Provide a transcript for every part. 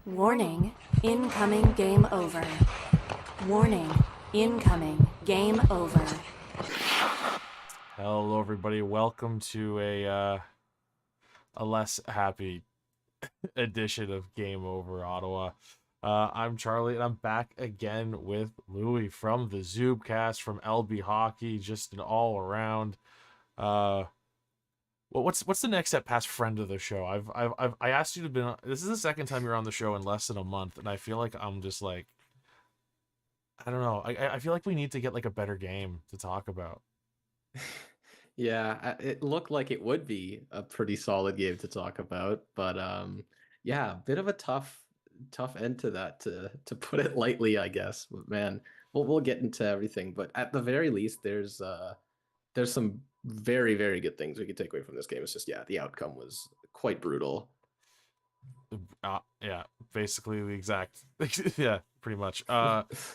Warning, incoming game over. Warning, incoming game over. Hello, everybody. Welcome to a less happy edition of Game Over Ottawa. I'm Charlie, and I'm back again with Louis from the Zubcast, from LB Hockey, just an all around. Well, what's the next step past friend of the show? I asked you to be. This is the second time you're on the show in less than a month, and I feel like I'm just like, I don't know. I feel like we need to get like a better game to talk about. Yeah, it looked like it would be a pretty solid game to talk about, but yeah, a bit of a tough end to that to put it lightly, I guess. But man, we'll get into everything, but at the very least, there's some very good things we could take away from this game. It's just, yeah, the outcome was quite brutal. Yeah, basically the exact. Yeah, pretty much.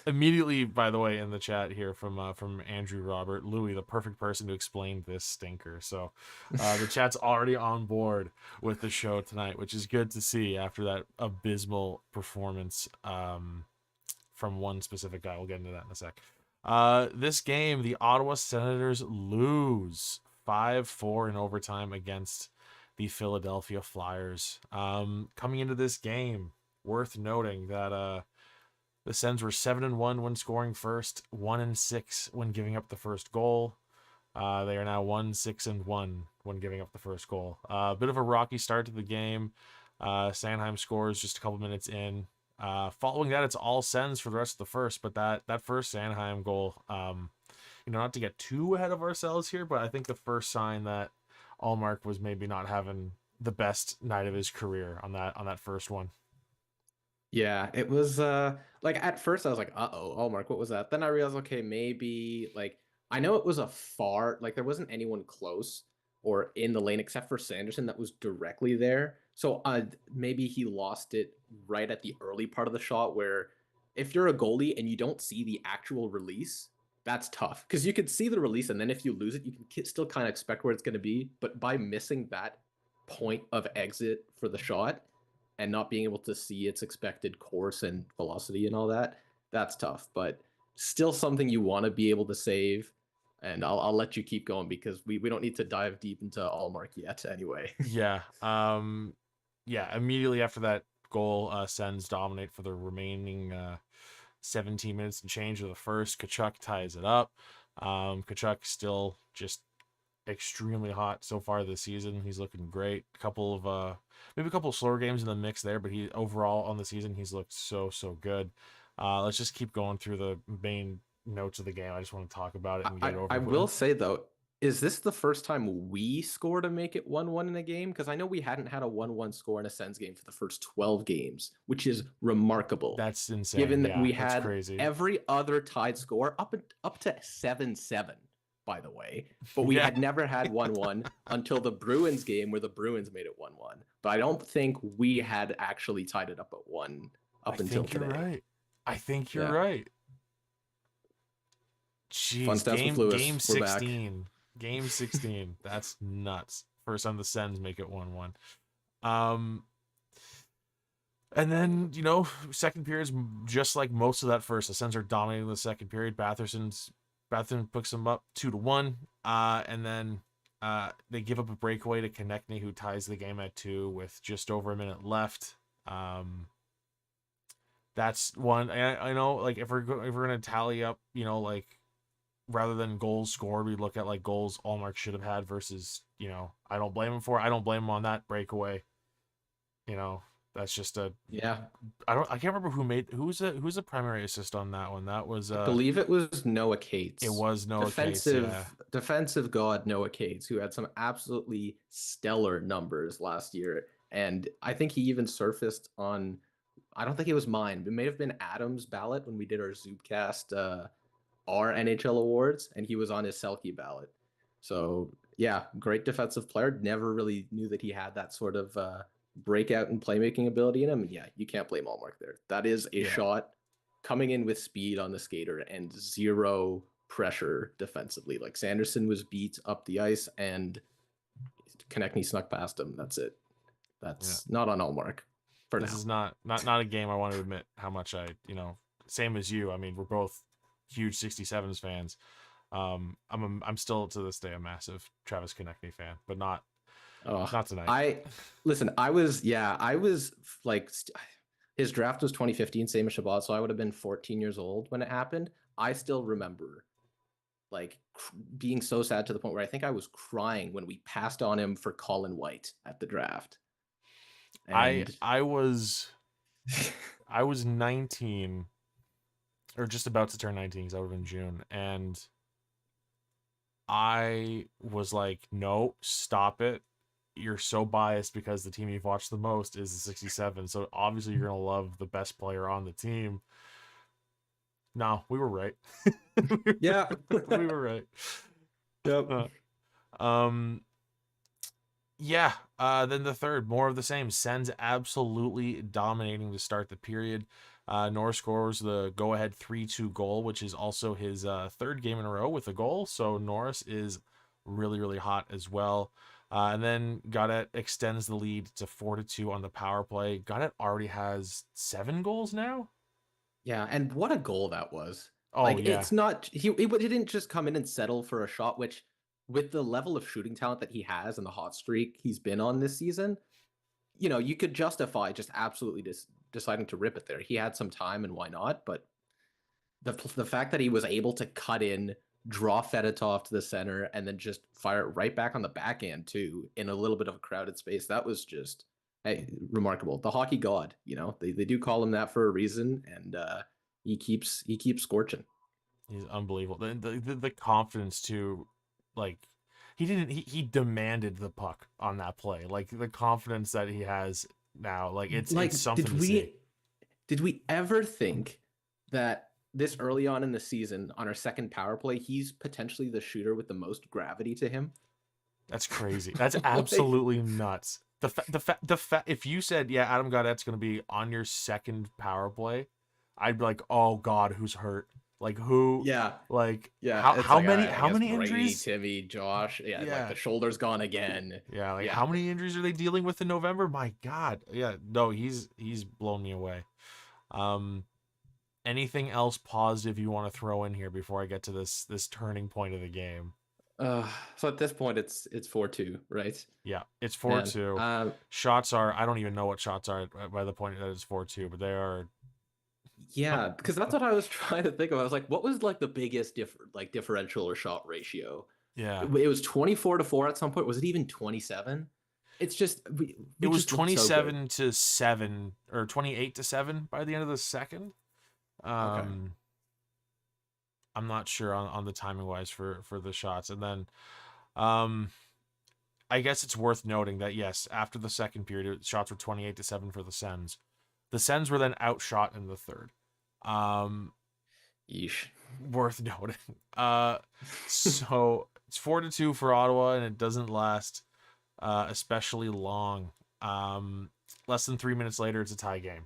Immediately, by the way, in the chat here from Andrew Robert, Louis, the perfect person to explain this stinker. So, the chat's already on board with the show tonight, which is good to see after that abysmal performance from one specific guy. We'll get into that in a sec. This game, the Ottawa Senators lose 5-4 in overtime against the Philadelphia Flyers. Coming into this game, worth noting that the Sens were 7-1 when scoring first, 1-6 when giving up the first goal. They are now 1-6-1 when giving up the first goal. A bit of a rocky start to the game. Sanheim scores just a couple minutes in. Following that, it's all Sens for the rest of the first, but that first Sanheim goal, not to get too ahead of ourselves here, but I think the first sign that Allmark was maybe not having the best night of his career on that first one. Yeah, it was like at first I was like, uh-oh, Allmark, what was that? Then I realized, okay, maybe like I know it was a far, like there wasn't anyone close or in the lane except for Sanderson that was directly there. So maybe he lost it right at the early part of the shot where if you're a goalie and you don't see the actual release, that's tough because you could see the release and then if you lose it, you can still kind of expect where it's going to be. But by missing that point of exit for the shot, and not being able to see its expected course and velocity and all that, that's tough. But still something you want to be able to save. And I'll let you keep going because we don't need to dive deep into Allmark yet anyway. Yeah. Yeah, immediately after that goal, Sens dominate for the remaining 17 minutes and change of the first. Tkachuk ties it up. Tkachuk still just extremely hot so far this season. He's looking great. Maybe a couple of slower games in the mix there, but he overall on the season he's looked so good. Let's just keep going through the main notes of the game. I just want to talk about it and get it over I with. will say though, is this the first time we score to make it 1-1 in a game? Because I know we hadn't had a 1-1 score in a Sens game for the first 12 games, which is remarkable. That's insane. Given that yeah, we that's had crazy. every other tied score up to 7-7, by the way. But we Yeah. had never had 1-1 until the Bruins game where the Bruins made it 1-1. But I don't think we had actually tied it up at 1 up until today. You're right. I think you're Yeah. right. Jeez, Fun stats with Lewis. game We're 16. back. Game 16. That's nuts. First time the Sens make it 1-1. And then, second period's just like most of that first. The Sens are dominating the second period. Batherson picks them up 2-1. And then they give up a breakaway to Konechny, who ties the game at 2 with just over a minute left. That's one. I know, like if we're gonna tally up, like rather than goals scored, we look at like goals Allmark should have had versus, I don't blame him for it. I don't blame him on that breakaway. That's just Yeah. I can't remember who's the primary assist on that one. That was I believe it was Noah Cates. It was Noah defensive, Cates, yeah. Defensive god Noah Cates, who had some absolutely stellar numbers last year. And I think he even surfaced on, I don't think it was mine, but it may have been Adam's ballot when we did our Zubcast, our NHL awards, and he was on his Selke ballot. So yeah, great defensive player. Never really knew that he had that sort of breakout and playmaking ability in him. And yeah, you can't blame Allmark there. That is a shot coming in with speed on the skater and zero pressure defensively. Like Sanderson was beat up the ice and Konechny snuck past him. That's it. That's not on Allmark. for This now. is not a game I want to admit how much I, same as you. I mean, we're both huge 67s fans. I'm still to this day a massive Travis Konechny fan, but not Oh, tonight. I was like, his draft was 2015, same as Shabbat, so I would have been 14 years old when it happened. I still remember like being so sad to the point where I think I was crying when we passed on him for Colin White at the draft. And I was 19 or just about to turn 19 because I would have been June, and I was like, no, stop it. You're so biased because the team you've watched the most is the 67. So obviously you're going to love the best player on the team. No, we were right. yeah, we were right. yep. Yeah. Then the third, more of the same. Sens absolutely dominating to start the period. Norris scores the go-ahead 3-2 goal, which is also his third game in a row with a goal. So Norris is really, really hot as well. And then Gaudette extends the lead to 4-2 on the power play. Gaudette already has 7 goals now. Yeah, and what a goal that was. Oh, like, yeah. It's not, he didn't just come in and settle for a shot, which with the level of shooting talent that he has and the hot streak he's been on this season, you could justify just absolutely deciding to rip it there. He had some time and why not? But the fact that he was able to cut in, draw Fedotov to the center, and then just fire it right back on the backhand too in a little bit of a crowded space, that was just remarkable. The hockey god, they do call him that for a reason, and he keeps scorching. He's unbelievable. The confidence to, like, he demanded the puck on that play. Like, the confidence that he has now, like, it's something to see. Did we ever think that this early on in the season, on our second power play, he's potentially the shooter with the most gravity to him? That's crazy. That's absolutely nuts. If you said, yeah, Adam Gaudette's going to be on your second power play, I'd be like, oh God, who's hurt? Like, who? Yeah. Like, yeah. how many Brady, injuries? Timmy, Josh. Yeah, Yeah. like the shoulder's gone again. Yeah, like Yeah. how many injuries are they dealing with in November? My God. Yeah, no, he's blown me away. Anything else positive you want to throw in here before I get to this turning point of the game? So at this point, it's 4-2, right? Yeah, it's 4-2. Shots are, I don't even know what shots are by the point that it's 4-2, but they are. Yeah, because that's what I was trying to think of. I was like, what was like the biggest differential or shot ratio? Yeah, It was 24-4 at some point. Was it even 27? It's just it was 27-7 or 28-7 by the end of the second. Okay. I'm not sure on the timing wise for the shots. And then I guess it's worth noting that yes, after the second period, shots were 28-7 for the Sens. The Sens were then outshot in the third. Yeesh. Worth noting. So it's 4-2 for Ottawa, and it doesn't last especially long. Less than 3 minutes later, it's a tie game.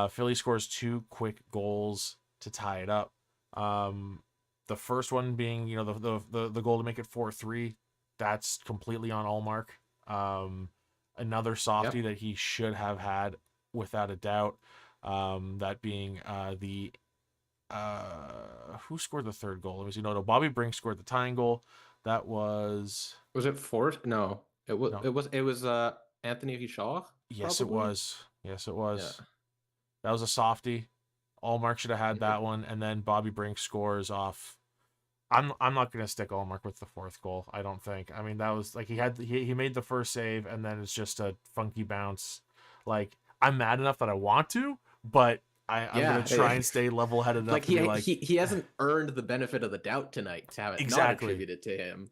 Philly scores 2 quick goals to tie it up. The first one being, the goal to make it 4-3. That's completely on Ullmark. Another softie that he should have had without a doubt. That being who scored the third goal? It was Bobby Brink scored the tying goal. That was it fourth? No, it was Anthony Shaw. Yes, probably? Yes, it was. Yeah. That was a softie. Allmark should have had that one, and then Bobby Brink scores off. I'm not gonna stick Allmark with the fourth goal. I don't think. I mean, that was like he made the first save, and then it's just a funky bounce. Like, I'm mad enough that I want to, but I'm gonna try and stay level headed enough to be like he hasn't earned the benefit of the doubt tonight to have it not attributed to him,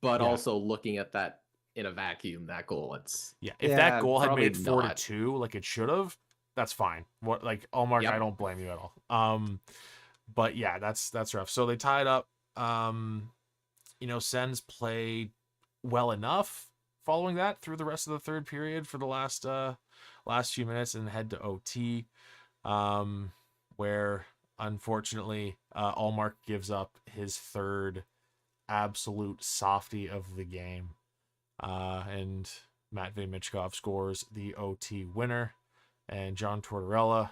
but also looking at that in a vacuum, that goal, if that goal had made 4-2 like it should have, that's fine. What, like, Allmark, I don't blame you at all. But yeah, that's rough. So they tied up. Sens played well enough following that through the rest of the third period for the last few minutes and head to OT, where unfortunately Ullmark gives up his third absolute softie of the game, and Matvey Michkov scores the OT winner. and John Tortorella,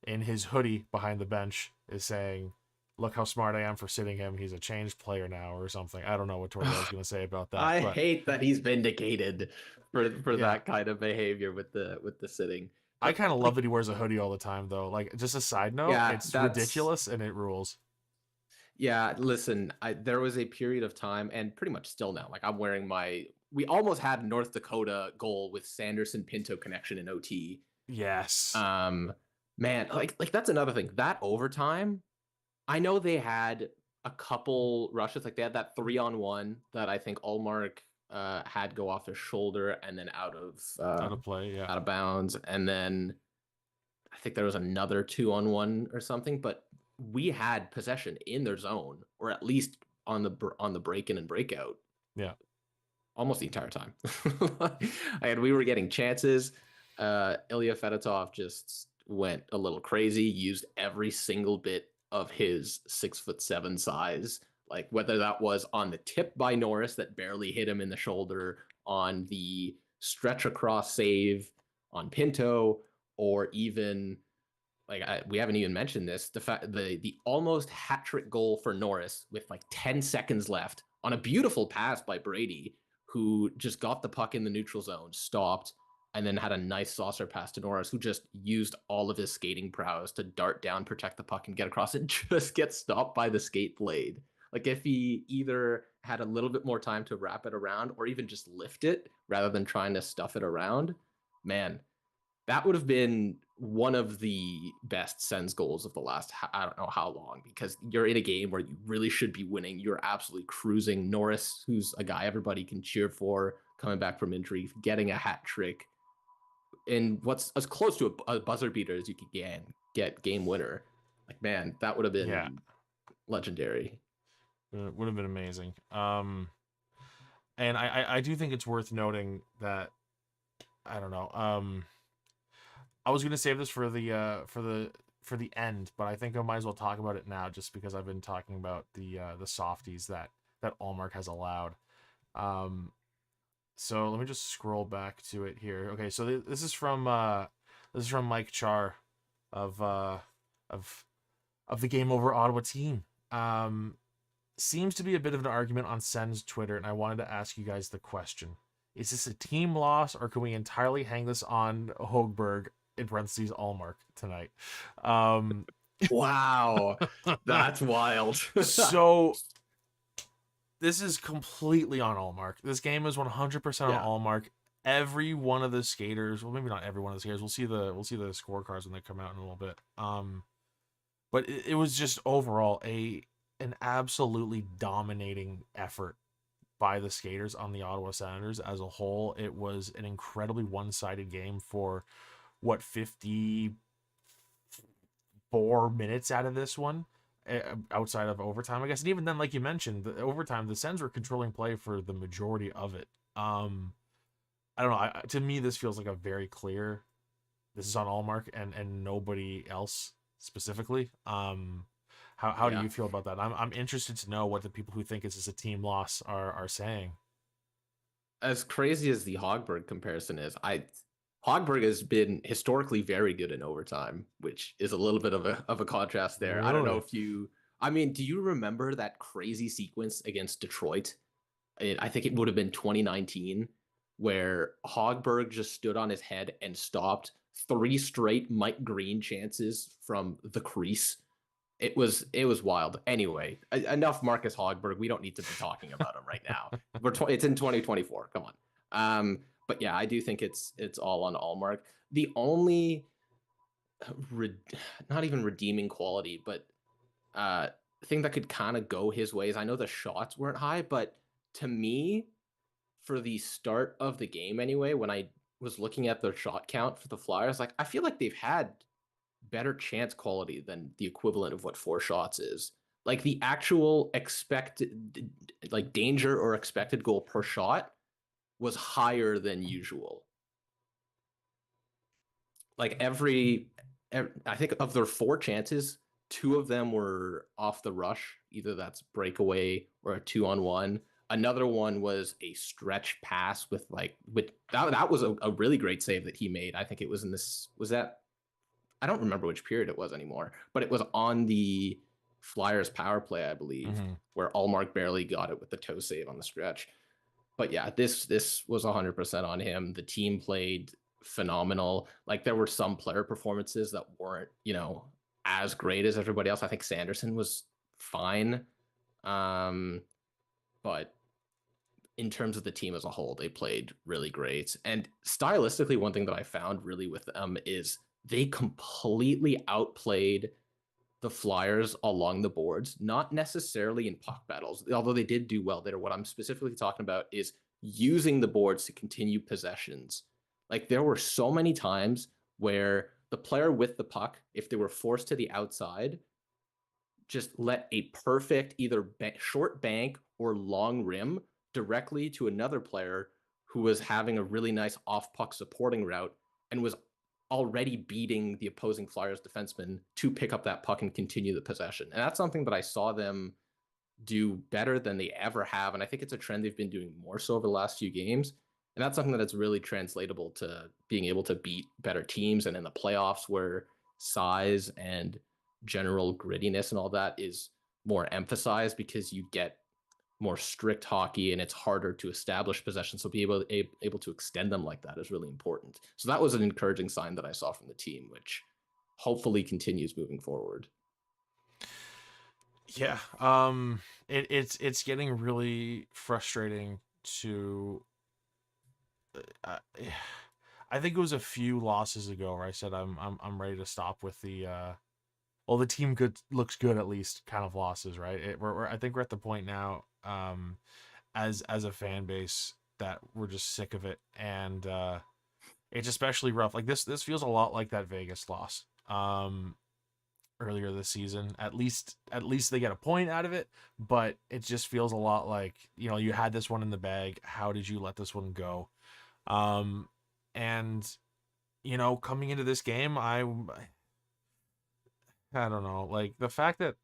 in his hoodie behind the bench, is saying, "Look how smart I am for sitting him. He's a changed player now," or something. I don't know what Tortorella's going to say about that. I but hate that he's vindicated for yeah, that kind of behavior with the sitting. I But kind of love like, that he wears a hoodie all the time, though. Like, just a side note, yeah, it's that's ridiculous and it rules. yeah. Listen, there was a period of time, and pretty much still now. Like I'm wearing my. We almost had North Dakota goal with Sanderson Pinto connection in OT. Yes. Man, like that's another thing. That overtime, I know they had a couple rushes. Like they had that 3-on-1 that I think Allmark had go off his shoulder and then Out of play, yeah. out of bounds, and then I think there was another 2-on-1 or something. But we had possession in their zone, or at least on the break in and breakout. Yeah. Almost the entire time. And we were getting chances. Ilya Fedotov just went a little crazy, used every single bit of his 6'7" size, like whether that was on the tip by Norris that barely hit him in the shoulder, on the stretch across save on Pinto, or even like we haven't even mentioned this, the almost hat trick goal for Norris with like 10 seconds left on a beautiful pass by Brady, who just got the puck in the neutral zone, stopped, and then had a nice saucer pass to Norris, who just used all of his skating prowess to dart down, protect the puck, and get across it. Just get stopped by the skate blade. Like if he either had a little bit more time to wrap it around or even just lift it rather than trying to stuff it around, man, that would have been one of the best Sens goals of the last, I don't know how long, because you're in a game where you really should be winning. You're absolutely cruising. Norris, who's a guy everybody can cheer for, coming back from injury, getting a hat trick in what's as close to a buzzer beater as you could get game winner. Like, man, that would have been Yeah. legendary. It would have been amazing. And I do think it's worth noting that, I don't know. I was gonna save this for the end, but I think I might as well talk about it now, just because I've been talking about the softies that Allmark has allowed. So let me just scroll back to it here. Okay, so this is from Mike Czar of the Game Over Ottawa team. Seems to be a bit of an argument on Sens Twitter, and I wanted to ask you guys the question: is this a team loss, or can we entirely hang this on Hogberg, in parentheses Allmark, tonight? Wow, that's wild. So this is completely on Allmark. This game is 100% on Allmark. Every one of the skaters, well, maybe not every one of the skaters. We'll see the scorecards when they come out in a little bit. But it was just overall an absolutely dominating effort by the skaters on the Ottawa Senators as a whole. It was an incredibly one-sided game for 54 minutes out of this one, outside of overtime, I guess. And even then, like you mentioned, the overtime, the Sens were controlling play for the majority of it. I don't know. To me, this feels like a very clear, this is on Allmark and nobody else specifically. How do you feel about that? I'm interested to know what the people who think this is a team loss are saying. As crazy as the Hogberg comparison is, Hogberg has been historically very good in overtime, which is a little bit of a contrast there. Really? I don't know if you, I mean, do you remember that crazy sequence against Detroit? I think it would have been 2019, where Hogberg just stood on his head and stopped 3 straight Mike Green chances from the crease. It was wild. Anyway, enough Marcus Hogberg. We don't need to be talking about him right now. It's in 2024. Come on. But yeah, I do think it's all on Allmark. The only not even redeeming quality, but thing that could kind of go his ways. I know the shots weren't high, but to me, for the start of the game anyway, when I was looking at their shot count for the Flyers, like I feel like they've had better chance quality than the equivalent of what 4 shots is. Like the actual expected, like danger or expected goal per shot was higher than usual. Like every I think of their 4 chances, 2 of them were off the rush. Either that's breakaway or a 2-on-1. Another one was a stretch pass with that was a really great save that he made. I think it was in this was that I don't remember which period it was anymore, but it was on the Flyers power play, I believe, where Allmark barely got it with the toe save on the stretch. But yeah, this was 100% on him. The team played phenomenal. Like there were some player performances that weren't, as great as everybody else. I think Sanderson was fine. But in terms of the team as a whole, they played really great. And stylistically, one thing that I found really with them is they completely outplayed the Flyers along the boards, not necessarily in puck battles, although they did do well there. What I'm specifically talking about is using the boards to continue possessions. Like there were so many times where the player with the puck, if they were forced to the outside, just let a perfect either short bank or long rim directly to another player who was having a really nice off puck supporting route and was already beating the opposing Flyers defenseman to pick up that puck and continue the possession. And that's something that I saw them do better than they ever have. And I think it's a trend they've been doing more so over the last few games. And that's something that's really translatable to being able to beat better teams. And in the playoffs where size and general grittiness and all that is more emphasized because you get more strict hockey and it's harder to establish possession. So be able to extend them like that is really important. So that was an encouraging sign that I saw from the team, which hopefully continues moving forward. Yeah. It's getting really frustrating to I think it was a few losses ago where I said I'm ready to stop with the the team looks good at least kind of losses, right? I think we're at the point now as a fan base that we're just sick of it, and it's especially rough. Like this feels a lot like that Vegas loss earlier this season. At least they get a point out of it, but it just feels a lot like, you had this one in the bag. How did you let this one go? And coming into this game, I don't know, like the fact that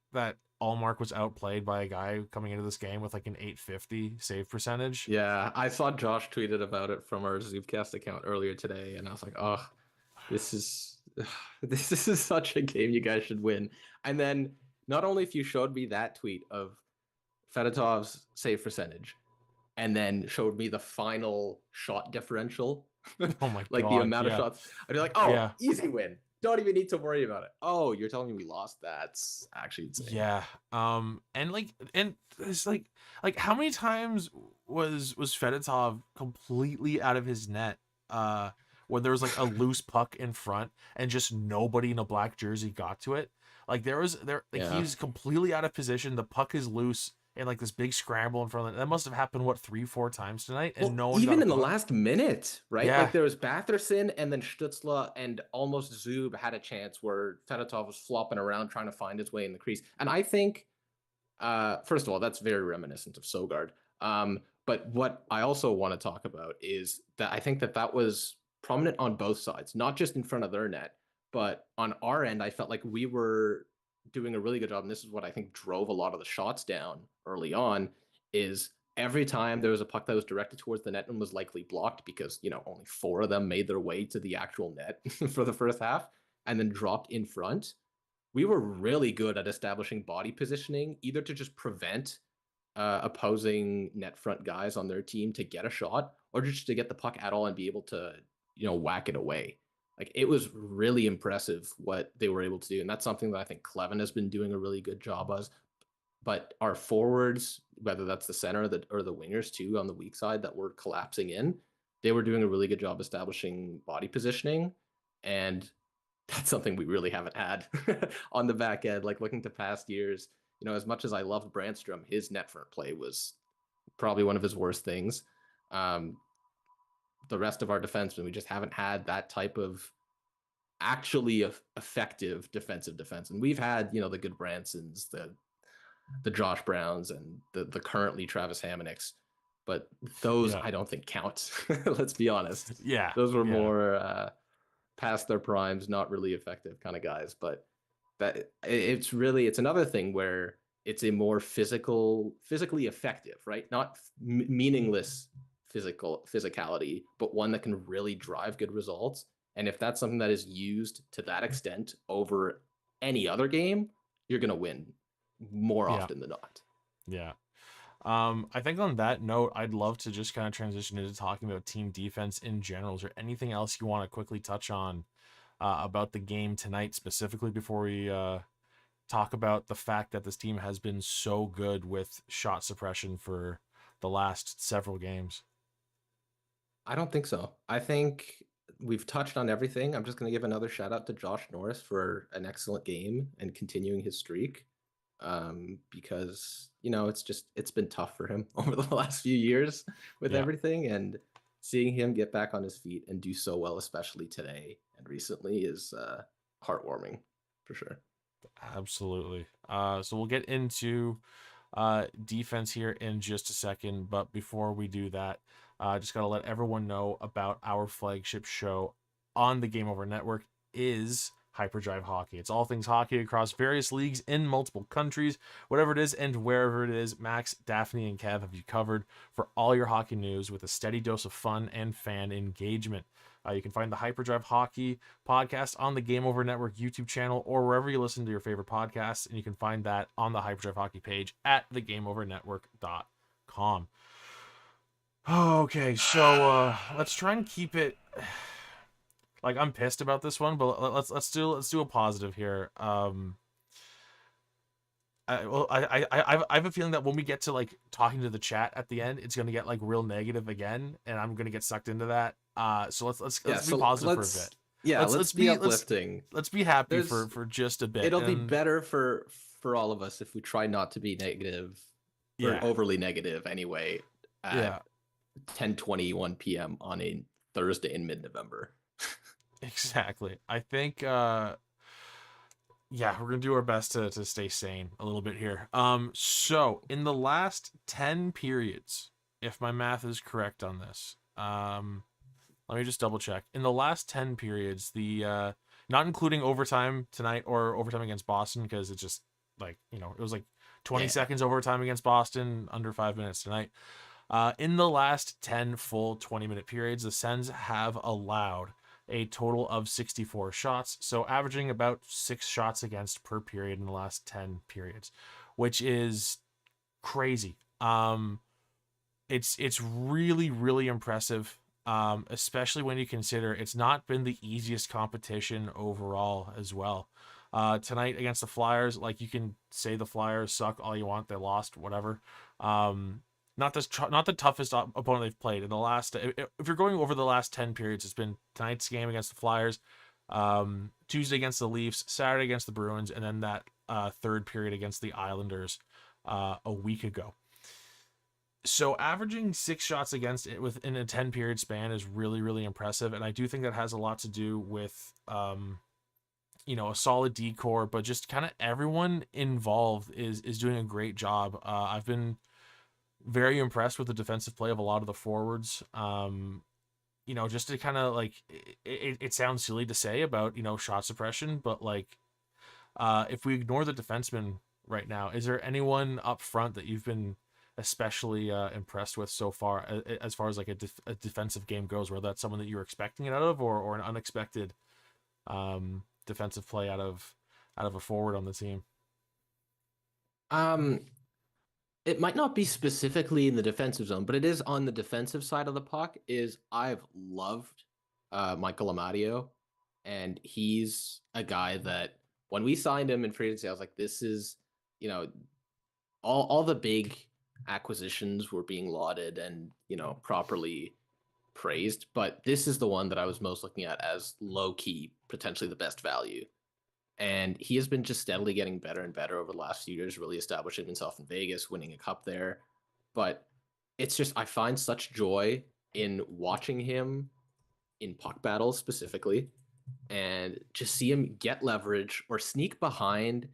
Allmark was outplayed by a guy coming into this game with like an 850 save percentage. Yeah, I saw Josh tweeted about it from our Zubcast account earlier today, and I was like, oh, this is such a game you guys should win. And then not only if you showed me that tweet of Fedotov's save percentage, and then showed me the final shot differential, Oh my like God, the amount of yeah. shots, I'd be like, oh, Yeah. easy win. Don't even need to worry about it. Oh, you're telling me we lost? That's actually insane. Yeah. And it's like how many times was Fedotov completely out of his net when there was like a loose puck in front and just nobody in a black jersey got to it? Like he was completely out of position, the puck is loose, and like this big scramble in front of it. That must have happened 3-4 times tonight, and no one even got in the puck. last minute, right? Yeah. Like there was Batherson and then Stutzla and almost Zub had a chance where Fedotov was flopping around trying to find his way in the crease. And I think, first of all, that's very reminiscent of Sogard. But what I also want to talk about is that I think that was prominent on both sides, not just in front of their net, but on our end, I felt like we were doing a really good job. And this is what I think drove a lot of the shots down early on is every time there was a puck that was directed towards the net and was likely blocked because, only 4 of them made their way to the actual net for the first half and then dropped in front. We were really good at establishing body positioning, either to just prevent opposing net front guys on their team to get a shot or just to get the puck at all and be able to, whack it away. Like it was really impressive what they were able to do. And that's something that I think Clevin has been doing a really good job of. But our forwards, whether that's the center or the wingers too, on the weak side that were collapsing in, they were doing a really good job establishing body positioning. And that's something we really haven't had on the back end. Like looking to past years, as much as I loved Brandstrom, his net front play was probably one of his worst things. The rest of our defensemen, we just haven't had that type of actually effective defensive defense. And we've had, the good Bransons, the Josh Browns, and the currently Travis Hamonicks, but those I don't think count. Let's be honest. Yeah. Those were more past their primes, not really effective kind of guys. But it's another thing where it's a more physically effective, right? Not meaningless physicality, but one that can really drive good results. And if that's something that is used to that extent over any other game, you're going to win more Yeah. often than not. Yeah. I think on that note, I'd love to just kind of transition into talking about team defense in general. Is there anything else you want to quickly touch on about the game tonight, specifically before we talk about the fact that this team has been so good with shot suppression for the last several games? I don't think so. I think we've touched on everything. I'm just going to give another shout out to Josh Norris for an excellent game and continuing his streak. Because it's been tough for him over the last few years with Yeah. everything, and seeing him get back on his feet and do so well, especially today and recently, is heartwarming for sure. Absolutely. So we'll get into defense here in just a second, but before we do that, just got to let everyone know about our flagship show on the Game Over Network is Hyperdrive Hockey. It's all things hockey across various leagues in multiple countries, whatever it is and wherever it is. Max, Daphne, and Kev have you covered for all your hockey news with a steady dose of fun and fan engagement. You can find the Hyperdrive Hockey podcast on the Game Over Network YouTube channel or wherever you listen to your favorite podcasts, and you can find that on the Hyperdrive Hockey page at thegameovernetwork.com. Okay, so let's try and keep it. Like, I'm pissed about this one, but let's do a positive here. I have a feeling that when we get to like talking to the chat at the end, it's gonna get like real negative again, and I'm gonna get sucked into that. So let's be positive for a bit. Yeah, let's be uplifting. Let's be happy for just a bit. It'll be better for all of us if we try not to be negative or overly negative anyway. At 10:21 p.m. on a Thursday in mid-November. Exactly. I think we're gonna do our best to stay sane a little bit here. So in the last 10 periods, if my math is correct on this, let me just double check. In the last 10 periods, the not including overtime tonight or overtime against Boston, because it's just like, it was like 20 seconds overtime against Boston, under 5 minutes tonight. In the last 10 full 20-minute periods, the Sens have allowed a total of 64 shots, so averaging about 6 shots against per period in the last 10 periods, which is crazy. It's really, really impressive, especially when you consider it's not been the easiest competition overall as well. Tonight against the Flyers, like, you can say the Flyers suck all you want, they lost, whatever. Not the toughest opponent they've played in the last. If you're going over the last 10 periods, it's been tonight's game against the Flyers, Tuesday against the Leafs, Saturday against the Bruins, and then that third period against the Islanders a week ago. So averaging 6 shots against it within a 10-period span is really, really impressive, and I do think that has a lot to do with a solid D-core, but just kind of everyone involved is doing a great job. I've been very impressed with the defensive play of a lot of the forwards. Just to kind of like, it sounds silly to say about, shot suppression, but like, if we ignore the defensemen right now, is there anyone up front that you've been especially impressed with so far, as far as like a defensive game goes, whether that's someone that you were expecting it out of, or an unexpected defensive play out of a forward on the team? It might not be specifically in the defensive zone, but it is on the defensive side of the puck. I've loved Michael Amadio, and he's a guy that when we signed him in free agency, I was like, this is, all the big acquisitions were being lauded and, properly praised, but this is the one that I was most looking at as low key, potentially the best value. And he has been just steadily getting better and better over the last few years, really establishing himself in Vegas, winning a cup there. But it's just, I find such joy in watching him in puck battles specifically, and just see him get leverage or sneak behind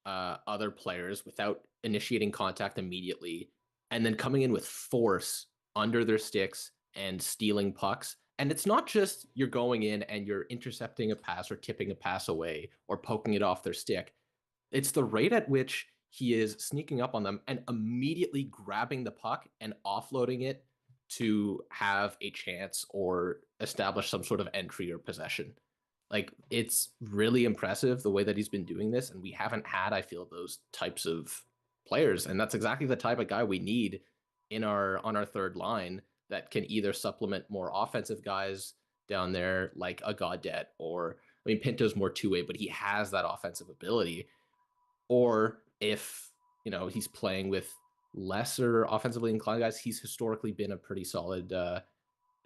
other players without initiating contact immediately, and then coming in with force under their sticks and stealing pucks. And it's not just you're going in and you're intercepting a pass or tipping a pass away or poking it off their stick. It's the rate at which he is sneaking up on them and immediately grabbing the puck and offloading it to have a chance or establish some sort of entry or possession. Like, it's really impressive the way that he's been doing this, and we haven't had, I feel, those types of players, and that's exactly the type of guy we need in on our third line that can either supplement more offensive guys down there like a Gaudette, or I mean Pinto's more two-way, but he has that offensive ability. Or if, he's playing with lesser offensively inclined guys, he's historically been a pretty solid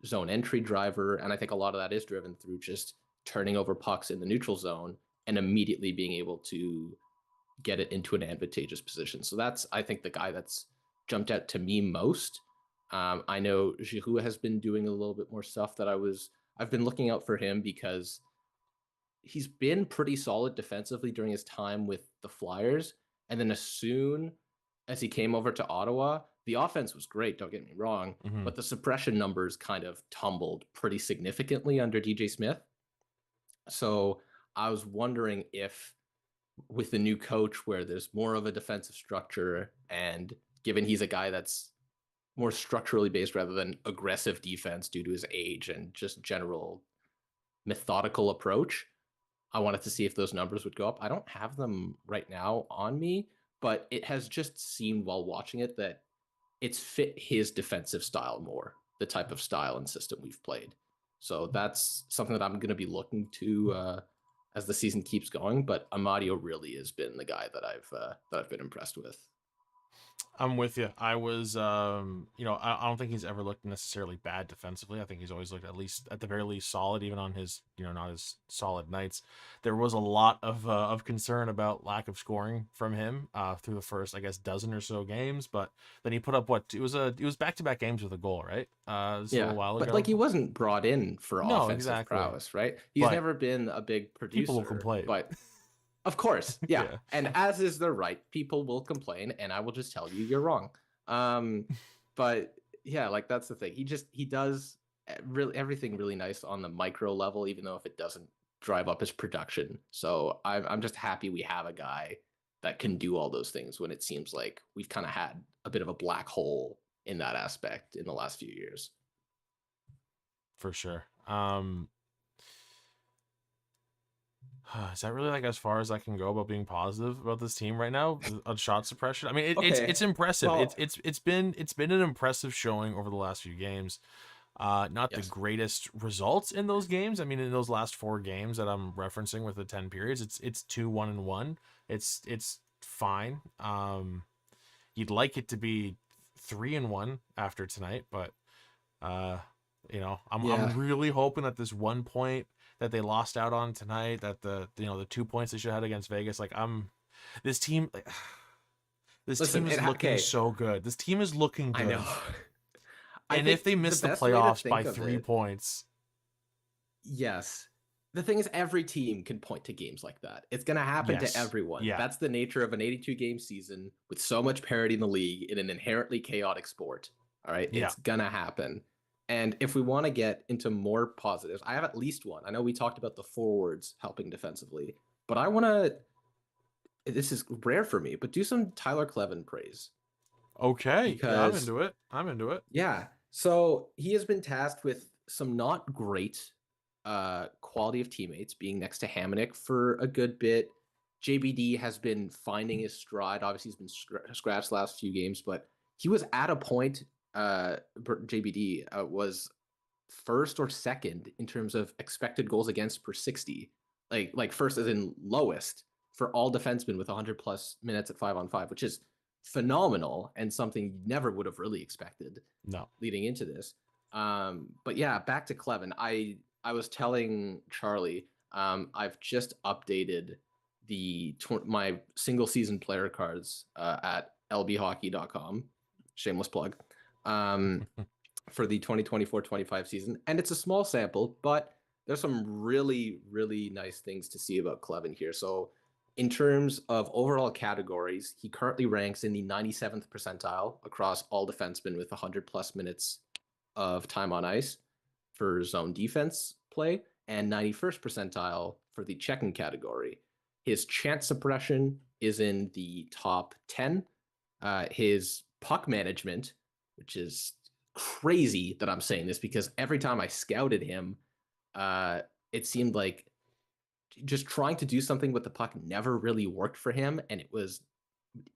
zone entry driver, and I think a lot of that is driven through just turning over pucks in the neutral zone and immediately being able to get it into an advantageous position. So that's, I think, the guy that's jumped out to me most. I know Giroux has been doing a little bit more stuff that I've been looking out for him because he's been pretty solid defensively during his time with the Flyers. And then as soon as he came over to Ottawa, the offense was great, don't get me wrong, but the suppression numbers kind of tumbled pretty significantly under DJ Smith. So I was wondering if with the new coach where there's more of a defensive structure, and given he's a guy that's more structurally based rather than aggressive defense due to his age and just general methodical approach, I wanted to see if those numbers would go up. I don't have them right now on me, but it has just seemed while watching it that it's fit his defensive style more, the type of style and system we've played. So that's something that I'm going to be looking to as the season keeps going. But Amadio really has been the guy that I've been impressed with. I'm with you. I was, I don't think he's ever looked necessarily bad defensively. I think he's always looked at the very least solid, even on his, not his solid nights. There was a lot of concern about lack of scoring from him through the first, I guess, dozen or so games. But then he put up it was back-to-back games with a goal, right? A little while ago. But like, he wasn't brought in for offensive prowess, right? He's never been a big producer. People will complain, but. Of course, yeah. And as is their right, people will complain, and I will just tell you you're wrong. But yeah, like, that's the thing. He does really everything really nice on the micro level, even though if it doesn't drive up his production. So I'm just happy we have a guy that can do all those things when it seems like we've kind of had a bit of a black hole in that aspect in the last few years. For sure. Is that really like as far as I can go about being positive about this team right now on shot suppression? I mean, it's impressive. Well, it's been an impressive showing over the last few games. Not the greatest results in those games. I mean, in those last 4 games that I'm referencing with the 10 periods, it's 2-1-1. It's fine. You'd like it to be 3-1 after tonight, but I'm really hoping that this 1 point that they lost out on tonight, that the 2 points they should have had against Vegas, this team is looking so good. This team is looking good. I know. And if they miss the playoffs by 3 points. Yes. The thing is, every team can point to games like that. It's going to happen to everyone. Yeah. That's the nature of an 82-game season with so much parity in the league in an inherently chaotic sport. All right? It's going to happen. And if we want to get into more positives, I have at least one. I know we talked about the forwards helping defensively, but I want to, this is rare for me, but do some Tyler Kleven praise. Okay. I'm into it. Yeah. So he has been tasked with some not great quality of teammates, being next to Hamonic for a good bit. JBD has been finding his stride. Obviously, he's been scratched last few games, but he was at a point, JBD was first or second in terms of expected goals against per 60, like first as in lowest for all defensemen with 100 plus minutes at 5-on-5, which is phenomenal and something you never would have really expected leading into this. But yeah, back to Kleven. I was telling Charlie, I've just updated my single season player cards at lbhockey.com. Shameless plug. For the 2024-25 season, and it's a small sample, but there's some really, really nice things to see about Kleven here. So in terms of overall categories, he currently ranks in the 97th percentile across all defensemen with 100 plus minutes of time on ice for zone defense play, and 91st percentile for the checking category. His chance suppression is in the top 10. His puck management, which is crazy that I'm saying this because every time I scouted him, it seemed like just trying to do something with the puck never really worked for him, and it was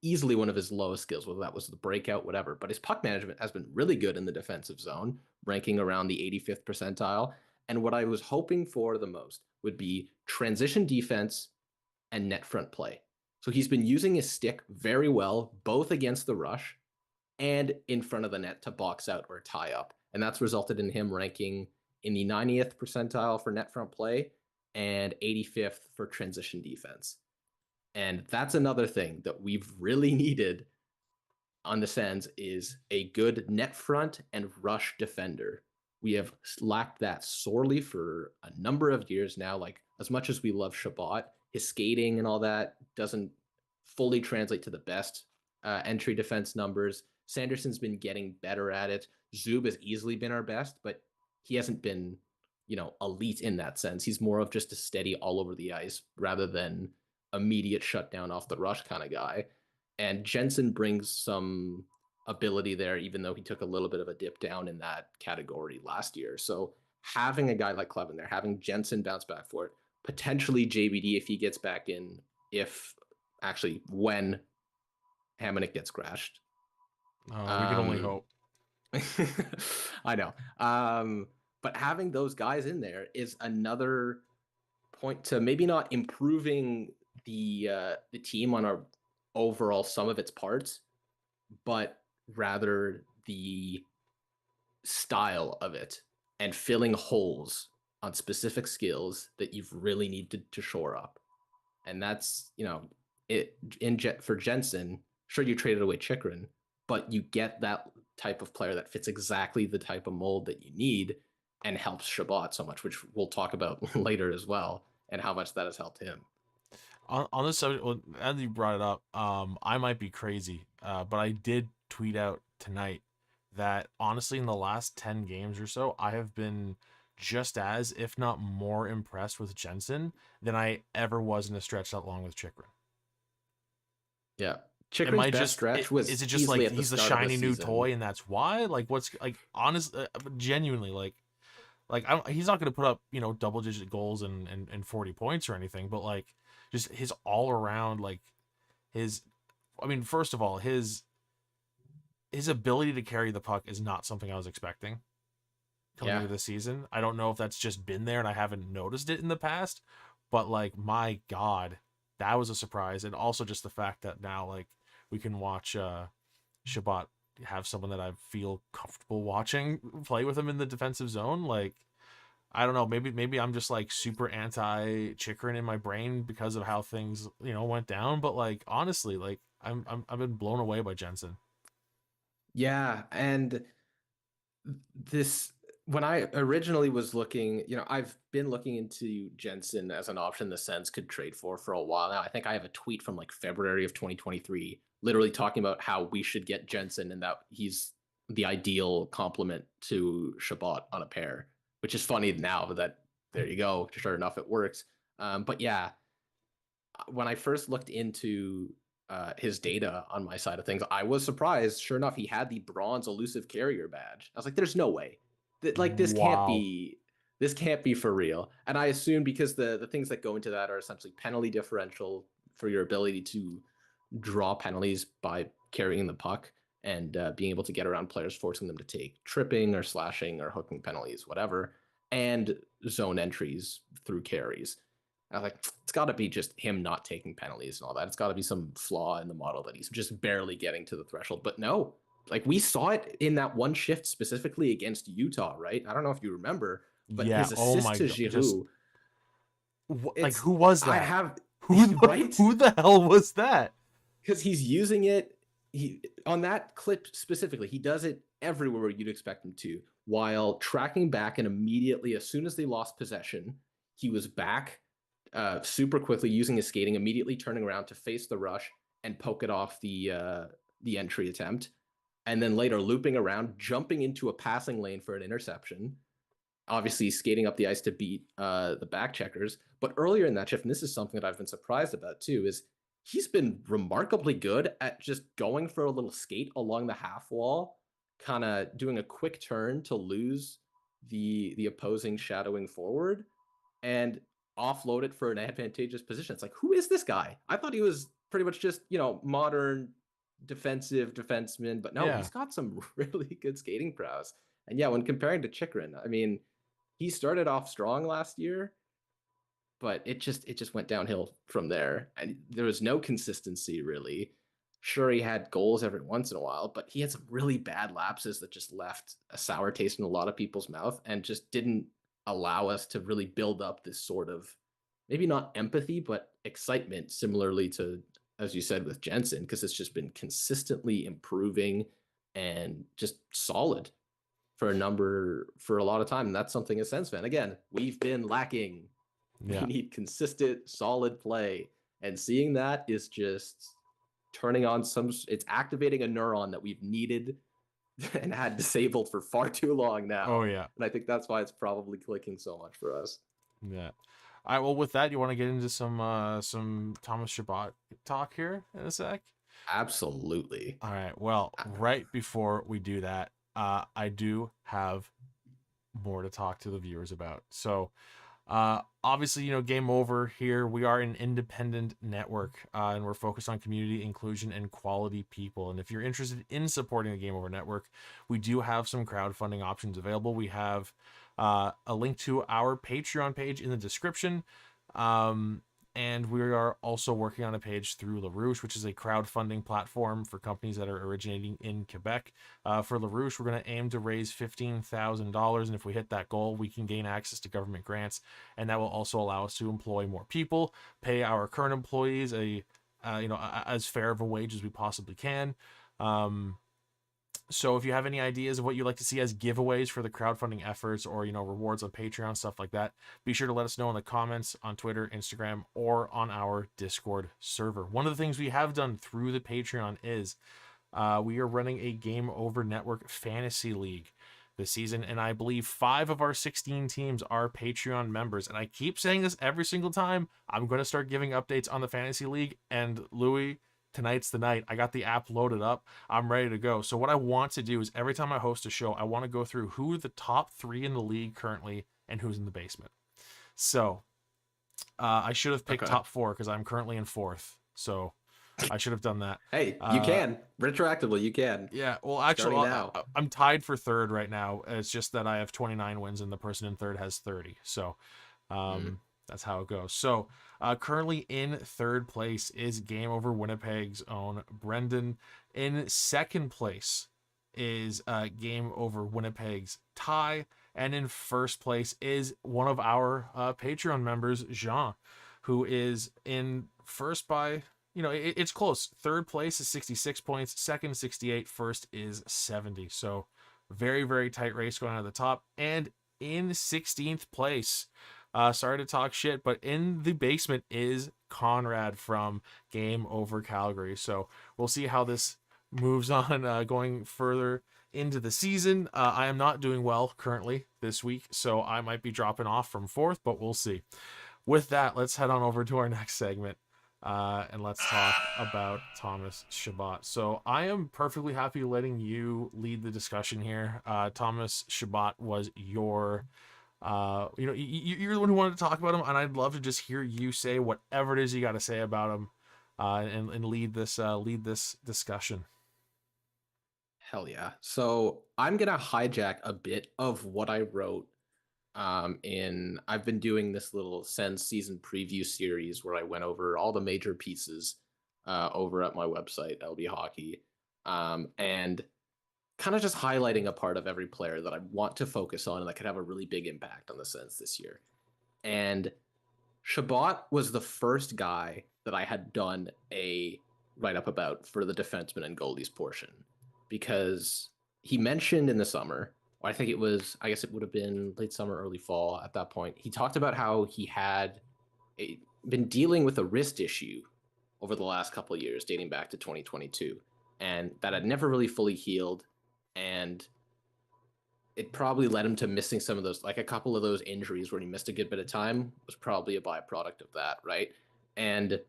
easily one of his lowest skills, whether that was the breakout, whatever. But his puck management has been really good in the defensive zone, ranking around the 85th percentile. And what I was hoping for the most would be transition defense and net front play. So he's been using his stick very well, both against the rush and in front of the net to box out or tie up. And that's resulted in him ranking in the 90th percentile for net front play and 85th for transition defense. And that's another thing that we've really needed on the Sens is a good net front and rush defender. We have lacked that sorely for a number of years now. Like, as much as we love Chabot, his skating and all that doesn't fully translate to the best entry defense numbers. Sanderson's been getting better at it. Zub has easily been our best, but he hasn't been, elite in that sense. He's more of just a steady all over the ice rather than immediate shutdown off the rush kind of guy. And Jensen brings some ability there, even though he took a little bit of a dip down in that category last year. So having a guy like Clevin there, having Jensen bounce back for it, potentially JBD if he gets back in, when Hamonic gets crashed. We can only hope. I know. But having those guys in there is another point to maybe not improving the team on our overall sum of its parts, but rather the style of it and filling holes on specific skills that you've really needed to shore up. And that's, for Jensen, sure, you traded away Chychrun, but you get that type of player that fits exactly the type of mold that you need and helps Chabot so much, which we'll talk about later as well, and how much that has helped him. On this subject, well, as you brought it up, I might be crazy, but I did tweet out tonight that honestly, in the last 10 games or so, I have been just as, if not more, impressed with Jensen than I ever was in a stretch that long with Chychrun. Yeah. Chychrun's best stretch was is it just like he's the shiny new toy and that's why? Like, what's like honest, genuinely he's not going to put up double digit goals and 40 points or anything, but like just his all around first of all, his ability to carry the puck is not something I was expecting coming into the season. I don't know if that's just been there and I haven't noticed it in the past, but like, my God, that was a surprise. And also just the fact that now like we can watch Chabot have someone that I feel comfortable watching play with him in the defensive zone. Like, I don't know, maybe I'm just like super anti Chychrun in my brain because of how things, went down. But like, honestly, like I've been blown away by Jensen. Yeah. And when I originally was looking, I've been looking into Jensen as an option the Sens could trade for a while now. I think I have a tweet from like February of 2023, literally talking about how we should get Jensen and that he's the ideal complement to Chabot on a pair, which is funny now that there you go. Sure enough, it works. But yeah, when I first looked into his data on my side of things, I was surprised. Sure enough, he had the bronze elusive carrier badge. I was like, there's no way. This can't be for real. And I assume because the things that go into that are essentially penalty differential for your ability to draw penalties by carrying the puck and being able to get around players, forcing them to take tripping or slashing or hooking penalties, whatever, and zone entries through carries. I was like, it's got to be just him not taking penalties and all that. It's got to be some flaw in the model that he's just barely getting to the threshold. But no, like we saw it in that one shift specifically against Utah, right? I don't know if you remember, but his assist to Giroux. Like, who was that? Right? Who the hell was that? Because he's using it. On that clip specifically, he does it everywhere you'd expect him to, while tracking back, and immediately, as soon as they lost possession, he was back super quickly using his skating, immediately turning around to face the rush and poke it off the entry attempt, and then later looping around, jumping into a passing lane for an interception, obviously skating up the ice to beat the back checkers. But earlier in that shift, and this is something that I've been surprised about too, is he's been remarkably good at just going for a little skate along the half wall, kind of doing a quick turn to lose the opposing shadowing forward and offload it for an advantageous position. It's like, who is this guy? I thought he was pretty much just, modern defensive defenseman, but no, Yeah. he's got some really good skating prowess. And yeah, when comparing to Chychrun, I mean, he started off strong last year, but it just went downhill from there. And there was no consistency really. Sure, he had goals every once in a while, but he had some really bad lapses that just left a sour taste in a lot of people's mouth and just didn't allow us to really build up this sort of, maybe not empathy, but excitement, similarly to, as you said, with Jensen, because it's just been consistently improving and just solid for a lot of time. And that's something as Sens fan, again, we've been lacking. Yeah. We need consistent, solid play. And seeing that is just turning on it's activating a neuron that we've needed and had disabled for far too long now. Oh yeah. And I think that's why it's probably clicking so much for us. Yeah. All right. Well, with that, you want to get into some Thomas Chabot talk here in a sec? Absolutely. All right. Well, right before we do that, I do have more to talk to the viewers about. So, obviously, Game Over here, we are an independent network, and we're focused on community inclusion and quality people. And if you're interested in supporting the Game Over network, we do have some crowdfunding options available. We have a link to our Patreon page in the description. And we are also working on a page through LaRouche, which is a crowdfunding platform for companies that are originating in Quebec. For LaRouche, we're going to aim to raise $15,000. And if we hit that goal, we can gain access to government grants. And that will also allow us to employ more people, pay our current employees as fair of a wage as we possibly can. So if you have any ideas of what you'd like to see as giveaways for the crowdfunding efforts or, rewards on Patreon, stuff like that, be sure to let us know in the comments on Twitter, Instagram, or on our Discord server. One of the things we have done through the Patreon is we are running a Game Over Network Fantasy League this season, and I believe 5 of our 16 teams are Patreon members. And I keep saying this every single time. I'm going to start giving updates on the Fantasy League, and Louis, tonight's the night. I got the app loaded up. I'm ready to go. So what I want to do is every time I host a show, I want to go through who are the top 3 in the league currently and who's in the basement. So I should have picked top 4 because I'm currently in 4th. So I should have done that. Hey, you can. Retroactively, you can. Yeah, well, actually, I'm tied for 3rd right now. It's just that I have 29 wins and the person in 3rd has 30. So that's how it goes. So currently in 3rd place is Game Over Winnipeg's own Brendan. In 2nd place is Game Over Winnipeg's Ty. And in 1st place is one of our Patreon members, Jean, who is in 1st by, it's close. 3rd place is 66 points, 2nd 68, 1st is 70. So very, very tight race going on at the top. And in 16th place, sorry to talk shit, but in the basement is Conrad from Game Over Calgary. So we'll see how this moves on going further into the season. I am not doing well currently this week, so I might be dropping off from 4th, but we'll see. With that, let's head on over to our next segment, and let's talk about Thomas Chabot. So I am perfectly happy letting you lead the discussion here. Thomas Chabot was your... you're the one who wanted to talk about him, and I'd love to just hear you say whatever it is you got to say about him, and lead this discussion. Hell yeah. So I'm gonna hijack a bit of what I wrote. I've been doing this little Sens season preview series where I went over all the major pieces over at my website, LB Hockey, and kind of just highlighting a part of every player that I want to focus on and that could have a really big impact on the Sens this year. And Chabot was the first guy that I had done a write-up about for the defenseman and goalies portion, because he mentioned in the summer, I guess it would have been late summer, early fall at that point, he talked about how he had been dealing with a wrist issue over the last couple of years, dating back to 2022, and that had never really fully healed. And it probably led him to missing some of those, like a couple of those injuries where he missed a good bit of time was probably a byproduct of that, right? And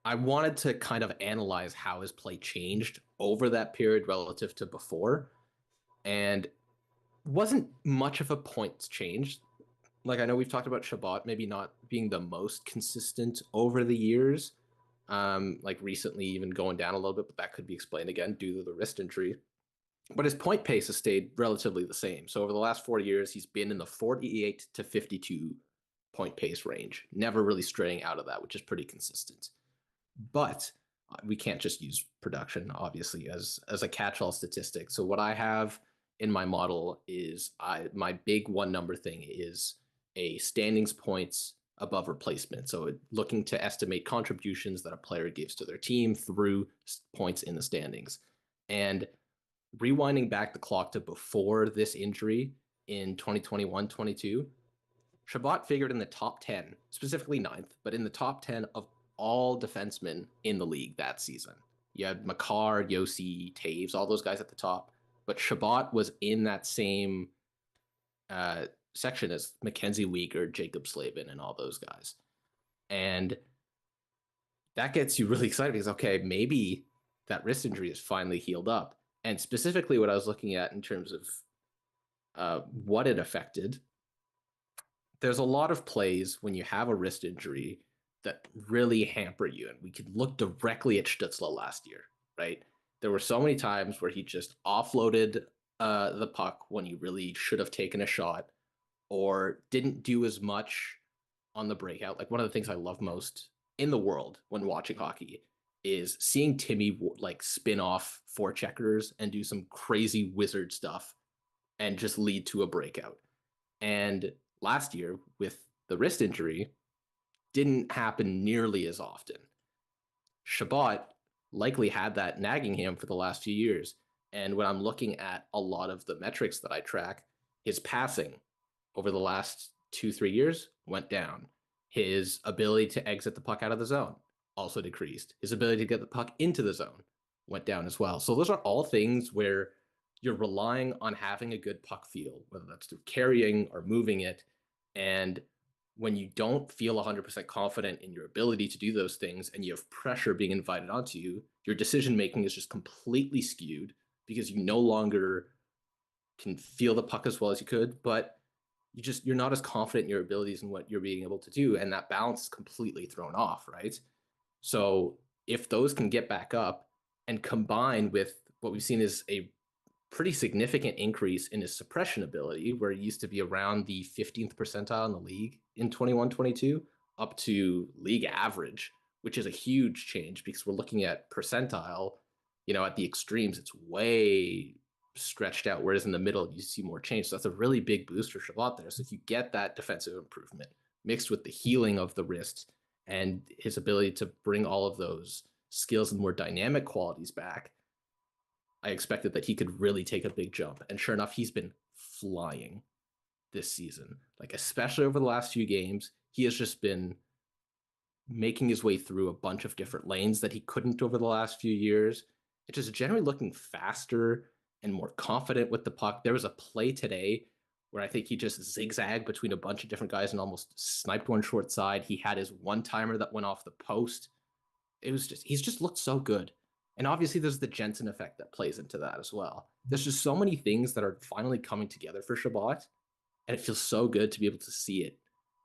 I wanted to kind of analyze how his play changed over that period relative to before, and wasn't much of a points change. Like I know we've talked about Shabbat maybe not being the most consistent over the years, like recently even going down a little bit, but that could be explained again due to the wrist injury. But his point pace has stayed relatively the same. So over the last 4 years, he's been in the 48 to 52 point pace range, never really straying out of that, which is pretty consistent. But we can't just use production, obviously, as a catch-all statistic. So what I have in my model is my big one number thing is a standings points above replacement. So looking to estimate contributions that a player gives to their team through points in the standings. And rewinding back the clock to before this injury in 2021-22, Shabbat figured in the top 10, specifically ninth, but in the top 10 of all defensemen in the league that season. You had Makar, Yossi, Taves, all those guys at the top, but Shabbat was in that same section as Mackenzie Weegar, Jacob Slavin, and all those guys. And that gets you really excited because, okay, maybe that wrist injury is finally healed up. And specifically what I was looking at in terms of what it affected, there's a lot of plays when you have a wrist injury that really hamper you. And we could look directly at Stützle last year, right? There were so many times where he just offloaded the puck when he really should have taken a shot, or didn't do as much on the breakout. Like one of the things I love most in the world when watching hockey is seeing Timmy like spin off forecheckers and do some crazy wizard stuff and just lead to a breakout. And last year with the wrist injury, didn't happen nearly as often. Shabbat likely had that nagging him for the last few years. And when I'm looking at a lot of the metrics that I track, his passing over the last 2-3 years went down. His ability to exit the puck out of the zone also decreased. His ability to get the puck into the zone went down as well. So those are all things where you're relying on having a good puck feel, whether that's through carrying or moving it. And when you don't feel 100% confident in your ability to do those things and you have pressure being invited onto you, your decision making is just completely skewed because you no longer can feel the puck as well as you could, but you're not as confident in your abilities and what you're being able to do, and that balance is completely thrown off, right? So if those can get back up and combine with what we've seen is a pretty significant increase in his suppression ability, where he used to be around the 15th percentile in the league in 21-22, up to league average, which is a huge change because we're looking at percentile, at the extremes, it's way stretched out, whereas in the middle, you see more change. So that's a really big boost for Shabbat there. So if you get that defensive improvement mixed with the healing of the wrist and his ability to bring all of those skills and more dynamic qualities back, I expected that he could really take a big jump. And sure enough, he's been flying this season. Like, especially over the last few games, he has just been making his way through a bunch of different lanes that he couldn't over the last few years. It's just generally looking faster and more confident with the puck. There was a play today where I think he just zigzagged between a bunch of different guys and almost sniped one short side. He had his one-timer that went off the post. He's just looked so good. And obviously there's the Jensen effect that plays into that as well. There's just so many things that are finally coming together for Shabbat, and it feels so good to be able to see it.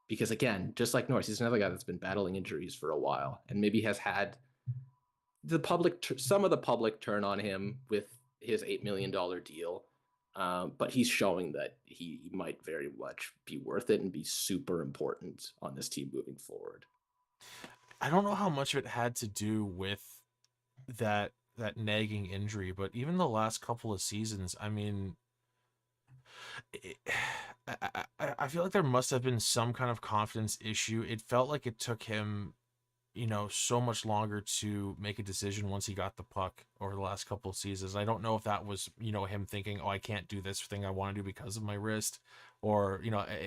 Because again, just like Norris, he's another guy that's been battling injuries for a while and maybe has had some of the public turn on him with his $8 million deal. But he's showing that he might very much be worth it and be super important on this team moving forward. I don't know how much of it had to do with that nagging injury, but even the last couple of seasons, I mean, I feel like there must have been some kind of confidence issue. It felt like it took him, so much longer to make a decision once he got the puck over the last couple of seasons. I don't know if that was, him thinking, oh, I can't do this thing I want to do because of my wrist, or,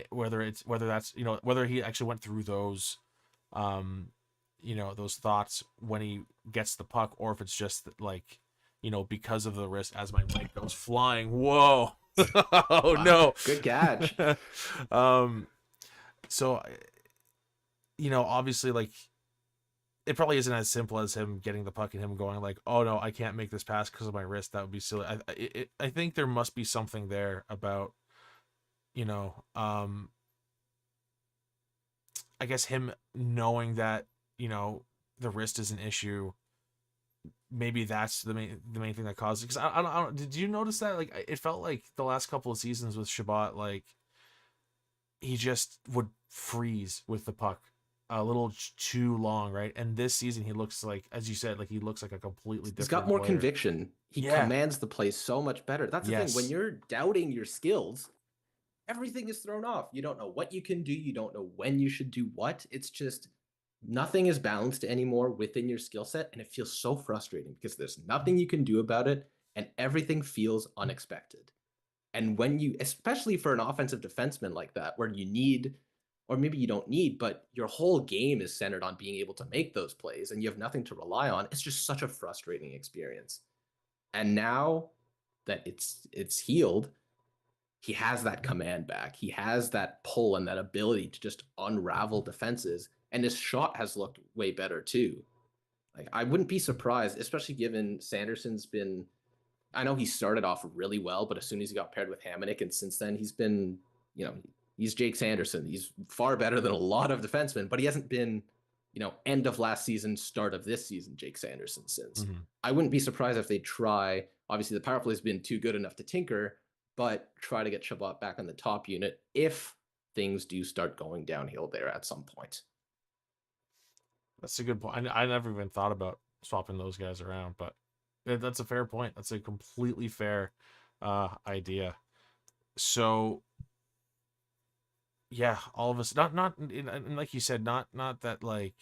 whether he actually went through those, those thoughts when he gets the puck, or if it's just like, because of the wrist as my leg goes flying. Whoa. Oh, wow. No. Good catch. So, obviously, like, it probably isn't as simple as him getting the puck and him going like, oh no, I can't make this pass because of my wrist. That would be silly. I think there must be something there about, you know, I guess him knowing that, you know, the wrist is an issue. Maybe that's the main thing that caused it. Because I don't. Did you notice that? Like, it felt like the last couple of seasons with Chabot, like he just would freeze with the puck a little too long, right? And this season he looks like, as you said, like he looks like a completely different. He's got more player. conviction. He commands the play so much better. That's the thing. When you're doubting your skills, everything is thrown off. You don't know what you can do. You don't know when you should do what. It's just nothing is balanced anymore within your skill set. And it feels so frustrating because there's nothing you can do about it. And everything feels unexpected. And when you, especially for an offensive defenseman like that, where you need, or maybe you don't need, but your whole game is centered on being able to make those plays and you have nothing to rely on, it's just such a frustrating experience. And now that it's healed, he has that command back. He has that pull and that ability to just unravel defenses. And his shot has looked way better too. Like, I wouldn't be surprised, especially given Sanderson's been, I know he started off really well, but as soon as he got paired with Hamonic, and since then he's been, you know, he's Jake Sanderson. He's far better than a lot of defensemen, but he hasn't been, you know, end of last season, start of this season, Jake Sanderson since. Mm-hmm. I wouldn't be surprised if they try, obviously the power play has been too good enough to tinker, but try to get Chabot back on the top unit if things do start going downhill there at some point. That's a good point. I never even thought about swapping those guys around, but that's a fair point. That's a completely fair idea. So, yeah, all of us, not like you said, not that like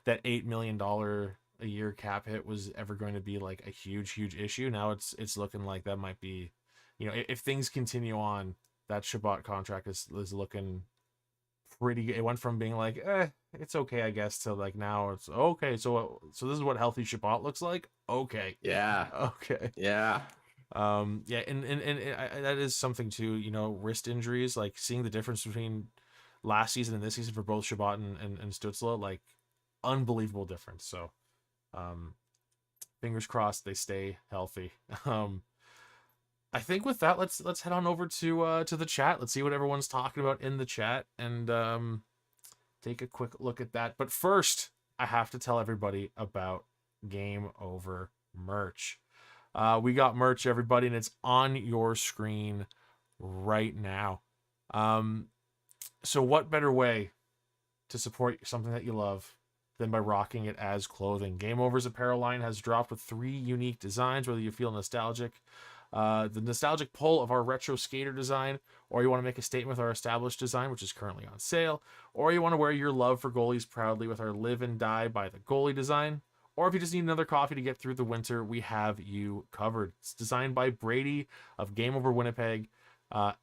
that $8 million a year cap hit was ever going to be like a huge issue. Now it's looking like that might be, you know, if things continue on, that Chabot contract is looking pretty good. It went from being like, it's okay, I guess, to like now it's okay. So this is what healthy Chabot looks like. Okay. Yeah. Okay. Yeah. Yeah, and that is something too, you know, wrist injuries, like seeing the difference between last season and this season for both Chabot and Stützle, like unbelievable difference. So fingers crossed they stay healthy. I think with that, let's head on over to the chat. Let's see what everyone's talking about in the chat and take a quick look at that. But first, I have to tell everybody about Game Over merch. We got merch, everybody, and it's on your screen right now. So what better way to support something that you love than by rocking it as clothing? Game Over's apparel line has dropped with 3 unique designs, whether you feel nostalgic, the nostalgic pull of our retro skater design, or you want to make a statement with our established design, which is currently on sale, or you want to wear your love for goalies proudly with our live and die by the goalie design, or if you just need another coffee to get through the winter, we have you covered. It's designed by Brady of Game Over Winnipeg.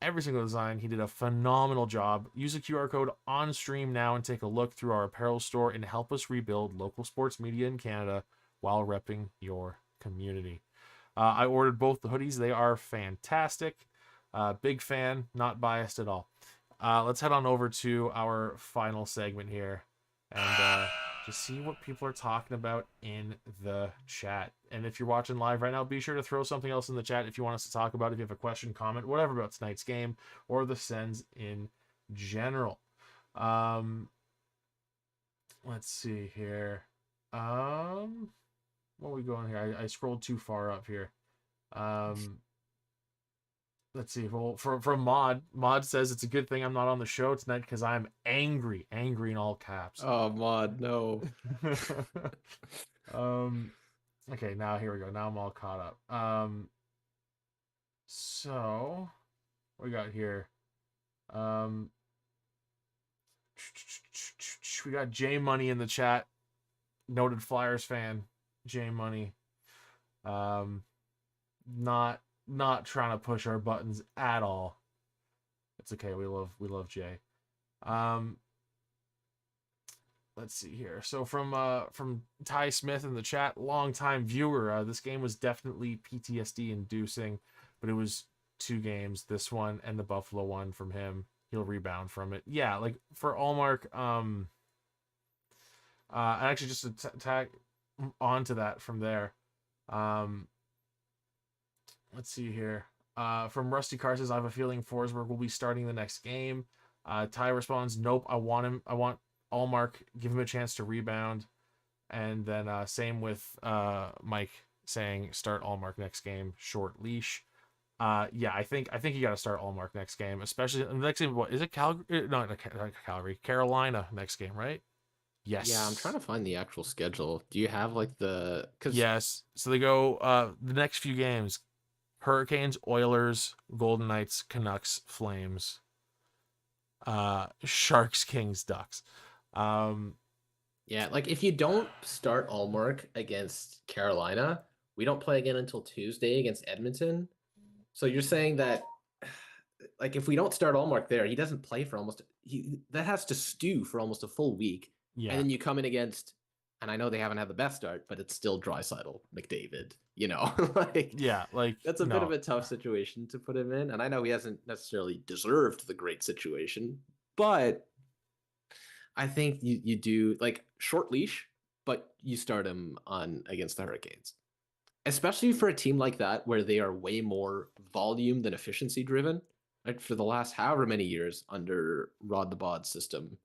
Every single design, he did a phenomenal job. Use the QR code on stream now and take a look through our apparel store and help us rebuild local sports media in Canada while repping your community. I ordered both the hoodies. They are fantastic. Big fan, not biased at all. Let's head on over to our final segment here and just see what people are talking about in the chat. And if you're watching live right now, be sure to throw something else in the chat if you want us to talk about it. If you have a question, comment, whatever about tonight's game or the Sens in general. Let's see here. What are we going here? I scrolled too far up here. Let's see. Well, from Maude says it's a good thing I'm not on the show tonight because I'm angry in all caps. Oh, Maude, no. Okay, now here we go. Now I'm all caught up. So what we got here? We got J Money in the chat. Noted Flyers fan, J Money. Not trying to push our buttons at all. It's okay. We love Jay. Let's see here. So from Ty Smith in the chat, longtime viewer, this game was definitely PTSD inducing, but it was 2 games, this one and the Buffalo one from him. He'll rebound from it. Yeah, like for Allmark, And actually, just to tag onto that from there, um, let's see here. From Rusty Carr says, I have a feeling Forsberg will be starting the next game. Ty responds, nope, I want him. I want Allmark. Give him a chance to rebound. And then same with Mike saying start Allmark next game, short leash. Yeah, I think you got to start Allmark next game, especially the next game. What is it? Calgary? No, not Calgary. Carolina next game, right? Yes. Yeah, I'm trying to find the actual schedule. Do you have like the? Cause Yes. So they go the next few games: Hurricanes, Oilers, Golden Knights, Canucks, Flames, Sharks, Kings, Ducks. Yeah, like if you don't start Allmark against Carolina, we don't play again until Tuesday against Edmonton. So you're saying that, like, if we don't start Allmark there, he doesn't play for that has to stew for almost a full week. Yeah. And then you come in against, and I know they haven't had the best start, but it's still Draisaitl, McDavid, like, Yeah, like that's a bit of a tough situation to put him in. And I know he hasn't necessarily deserved the great situation, but I think you do like short leash, but you start him on against the Hurricanes, especially for a team like that where they are way more volume than efficiency driven. Right, for the last however many years under Rod the Bod system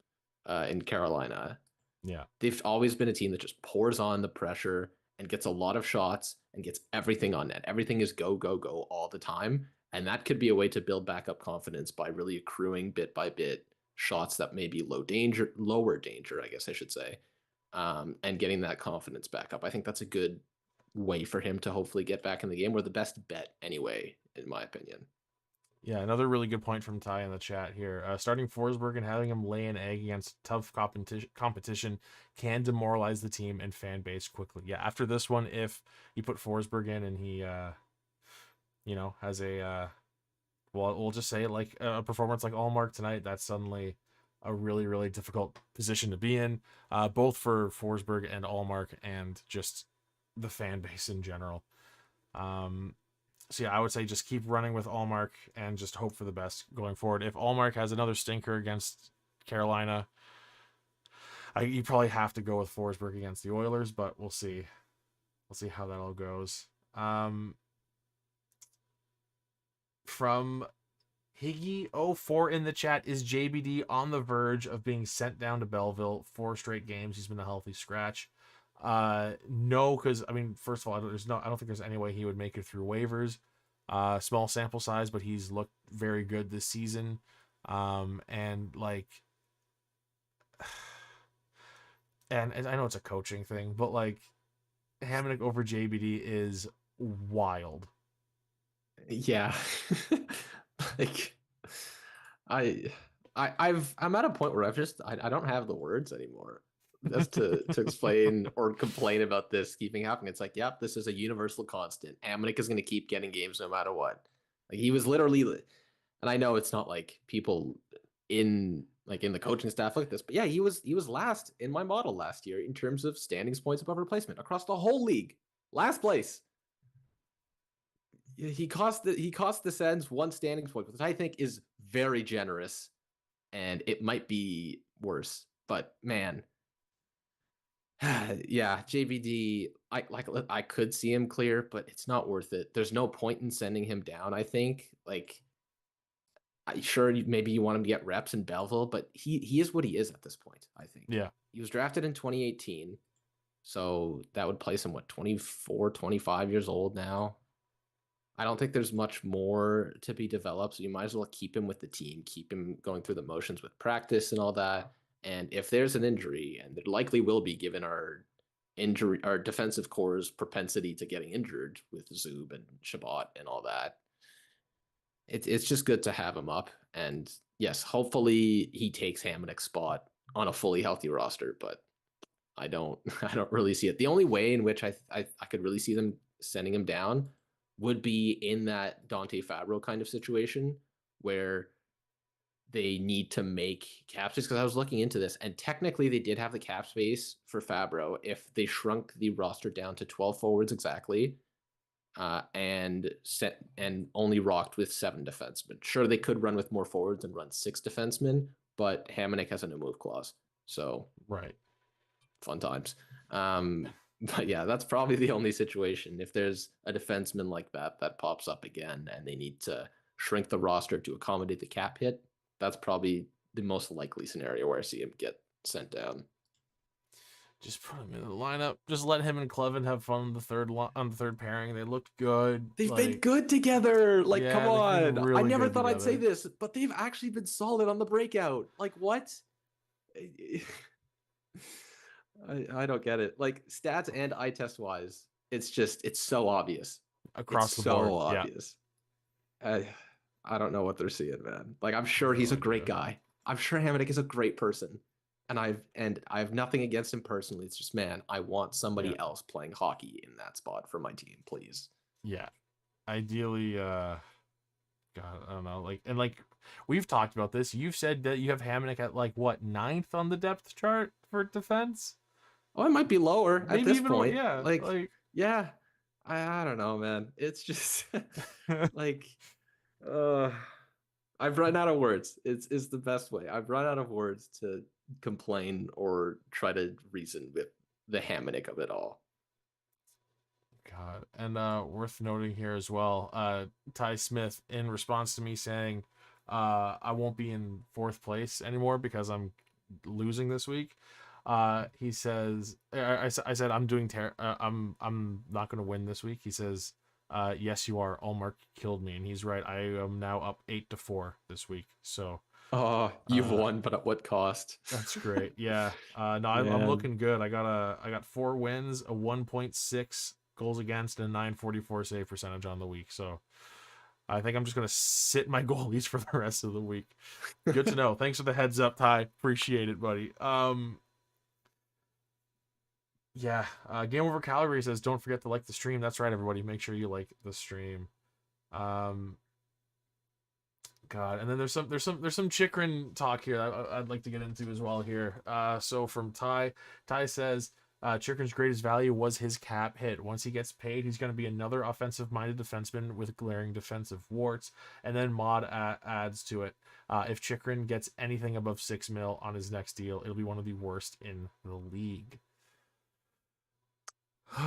in Carolina, Yeah. they've always been a team that just pours on the pressure and gets a lot of shots and gets everything on net. Everything is go, go, go all the time. And that could be a way to build back up confidence by really accruing bit by bit shots that may be lower danger, I guess I should say, and getting that confidence back up. I think that's a good way for him to hopefully get back in the game. We're the best bet anyway, in my opinion. Yeah, another really good point from Ty in the chat here. Starting Forsberg and having him lay an egg against tough competition can demoralize the team and fan base quickly. Yeah, after this one, if you put Forsberg in and he, has a, we'll just say like a performance like Allmark tonight, that's suddenly a really, really difficult position to be in, both for Forsberg and Allmark and just the fan base in general. So yeah, I would say just keep running with Allmark and just hope for the best going forward. If Allmark has another stinker against Carolina, you probably have to go with Forsberg against the Oilers, but we'll see. We'll see how that all goes. From Higgy04 in the chat, is JBD on the verge of being sent down to Belleville? 4 straight games, he's been a healthy scratch. No, because I mean, first of all, I don't think there's any way he would make it through waivers. Small sample size, but he's looked very good this season. And like, and I know it's a coaching thing, but like, Hamonic over JBD is wild. Yeah, like I'm at a point where I don't have the words anymore just to explain or complain about this keeping happening. It's like, yep, this is a universal constant. Hamonic is going to keep getting games no matter what. Like he was literally, and I know it's not like people in the coaching staff like this, but yeah, he was last in my model last year in terms of standings points above replacement across the whole league. Last place. He cost the Sens 1 standings point, which I think is very generous, and it might be worse. But man, yeah, JVD, I could see him clear, but it's not worth it. There's no point in sending him down. I think sure maybe you want him to get reps in Belleville, but he is what he is at this point. I think. Yeah, he was drafted in 2018, so that would place him 24, 25 years old now. I don't think there's much more to be developed, so you might as well keep him with the team, keep him going through the motions with practice and all that. And if there's an injury, and there likely will be given our defensive core's propensity to getting injured with Zub and Chabot and all that, it's just good to have him up. And yes, hopefully he takes Hamonic's spot on a fully healthy roster, but I don't really see it. The only way in which I could really see them sending him down would be in that Dante Fabro kind of situation where they need to make cap space, because I was looking into this, and technically they did have the cap space for Fabro if they shrunk the roster down to 12 forwards exactly, and only rocked with 7 defensemen. Sure, they could run with more forwards and run 6 defensemen, but Hamonic has a no move clause. So right. fun times. But yeah, that's probably the only situation. If there's a defenseman like that pops up again and they need to shrink the roster to accommodate the cap hit, that's probably the most likely scenario where I see him get sent down. Just put him in the lineup. Just let him and Clevin have fun on the third pairing. They looked good. They've been good together. Like, yeah, come on. really I never good thought I'd say together. this, but they've actually been solid on the breakout. Like, what? I don't get it. Like, stats and eye test wise, it's so obvious. Across It's the board. so obvious. I don't know what they're seeing, man. Like, I'm sure he's a great guy. I'm sure Hamonic is a great person. And I have nothing against him personally. It's just, man, I want somebody else playing hockey in that spot for my team, please. Yeah. Ideally, God, I don't know. Like we've talked about this. You've said that you have Hamonic at like what, 9th on the depth chart for defense? Oh, it might be lower at this point. Yeah. Yeah. I don't know, man. It's just like I've run out of words. It's the best way. I've run out of words to complain or try to reason with the Hamonic of it all. God. And worth noting here as well, Ty Smith, in response to me saying I won't be in 4th place anymore because I'm losing this week. He says, I said I'm doing I'm not going to win this week. He says, yes, you are. Allmark killed me, and he's right. I am now up 8-4 this week. So, you've won, but at what cost? That's great. Yeah. No, I'm looking good. I got 4 wins, a 1.6 goals against, and a 944 save percentage on the week. So, I think I'm just gonna sit my goalies for the rest of the week. Good to know. Thanks for the heads up, Ty. Appreciate it, buddy. Yeah. Game Over Calgary says, don't forget to like the stream. That's right, everybody. Make sure you like the stream. God, and then there's some Chikrin talk here I'd like to get into as well here. So from Ty says Chikrin's greatest value was his cap hit. Once he gets paid, he's going to be another offensive-minded defenseman with glaring defensive warts. And then Maude adds to it, if Chikrin gets anything above $6 million on his next deal, it'll be one of the worst in the league.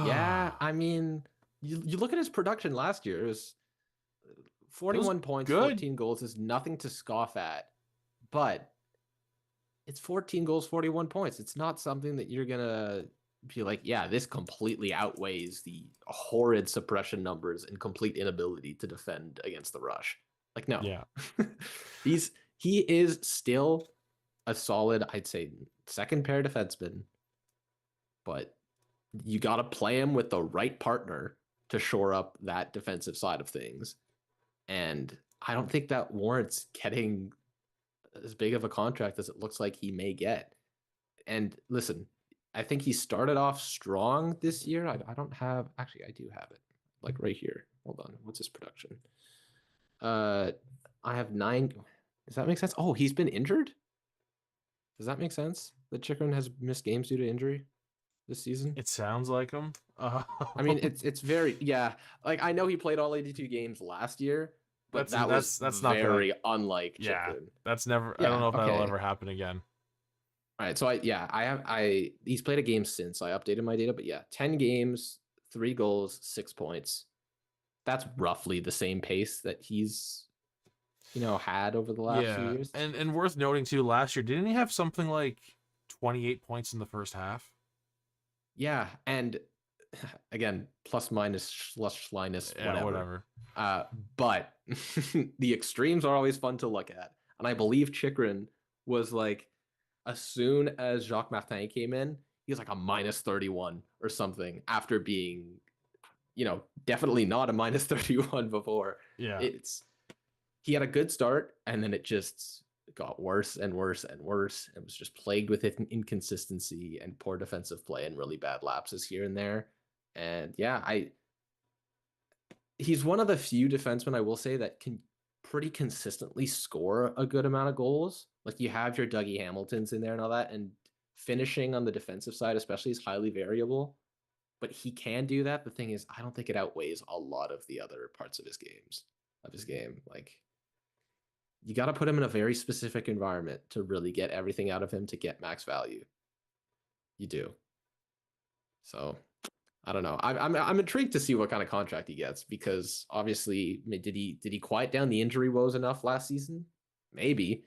Yeah, I mean, you look at his production last year. It was 41 points, good. 14 goals is nothing to scoff at, but it's 14 goals, 41 points. It's not something that you're going to be like, yeah, this completely outweighs the horrid suppression numbers and complete inability to defend against the rush. Like, no. Yeah. He is still a solid, I'd say, second pair defenseman, but you got to play him with the right partner to shore up that defensive side of things. And I don't think that warrants getting as big of a contract as it looks like he may get. And listen, I think he started off strong this year. I don't have, actually, I do have it like right here. Hold on. What's his production? I have 9. Does that make sense? Oh, he's been injured? Does that make sense? That Chikrin has missed games due to injury this season? It sounds like him. I mean, it's very, yeah. Like, I know he played all 82 games last year, but that's not very unlike Chikrin. Yeah, that's never. Yeah, I don't know if that'll ever happen again. All right, so he's played a game since I updated my data, but yeah, 10 games, 3 goals, 6 points. That's roughly the same pace that he's, had over the last few years. And worth noting too, last year didn't he have something like 28 points in the first half? Yeah, and again, plus minus Schlinus, whatever. But the extremes are always fun to look at. And I believe Chikrin was like, as soon as Jacques Martin came in, he was like a minus 31 or something after being, definitely not a minus 31 before. Yeah. He had a good start and then it just got worse and worse and worse. It was just plagued with inconsistency and poor defensive play and really bad lapses here and there. And yeah, he's one of the few defensemen I will say that can pretty consistently score a good amount of goals. Like, you have your Dougie Hamiltons in there and all that, and finishing on the defensive side especially is highly variable, but he can do that. The thing is, I don't think it outweighs a lot of the other parts of his game. Like, you got to put him in a very specific environment to really get everything out of him to get max value. You do. So I don't know. I'm intrigued to see what kind of contract he gets because obviously, did he quiet down the injury woes enough last season? Maybe.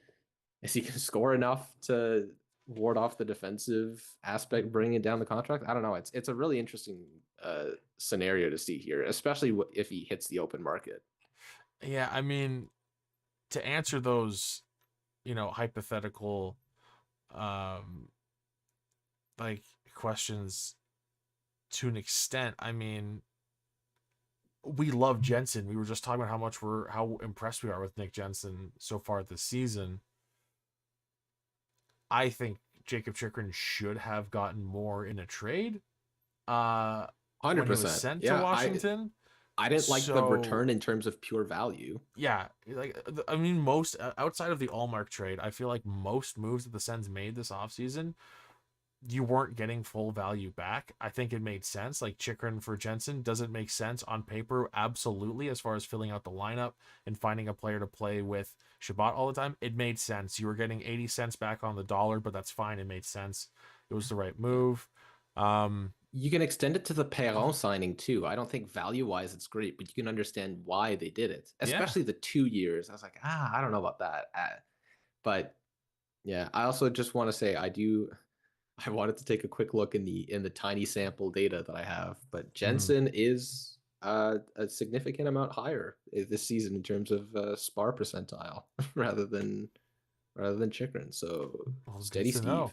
Is he going to score enough to ward off the defensive aspect, bringing down the contract? I don't know. It's a really interesting scenario to see here, especially if he hits the open market. Yeah, I mean, to answer those, hypothetical, um, like questions to an extent. I mean, we love Jensen. We were just talking about how impressed we are with Nick Jensen so far this season. I think Jacob Chikrin should have gotten more in a trade. 100%. When he was sent to Washington. I didn't like the return in terms of pure value. Yeah, I mean, most outside of the Allmark trade, I feel like most moves that the Sens made this offseason, you weren't getting full value back. I think it made sense. Like Chikrin for Jensen doesn't make sense on paper, absolutely, as far as filling out the lineup and finding a player to play with Chabot all the time. It made sense. You were getting 80 cents back on the dollar, but that's fine. It made sense. It was the right move. You can extend it to the Perron signing too. I don't think value-wise it's great, but you can understand why they did it, especially the 2 years. I was like, I don't know about that. But yeah, I also just want to say I wanted to take a quick look in the tiny sample data that I have, but Jensen is a significant amount higher this season in terms of SPAR percentile rather than Chikrin. So steady Steve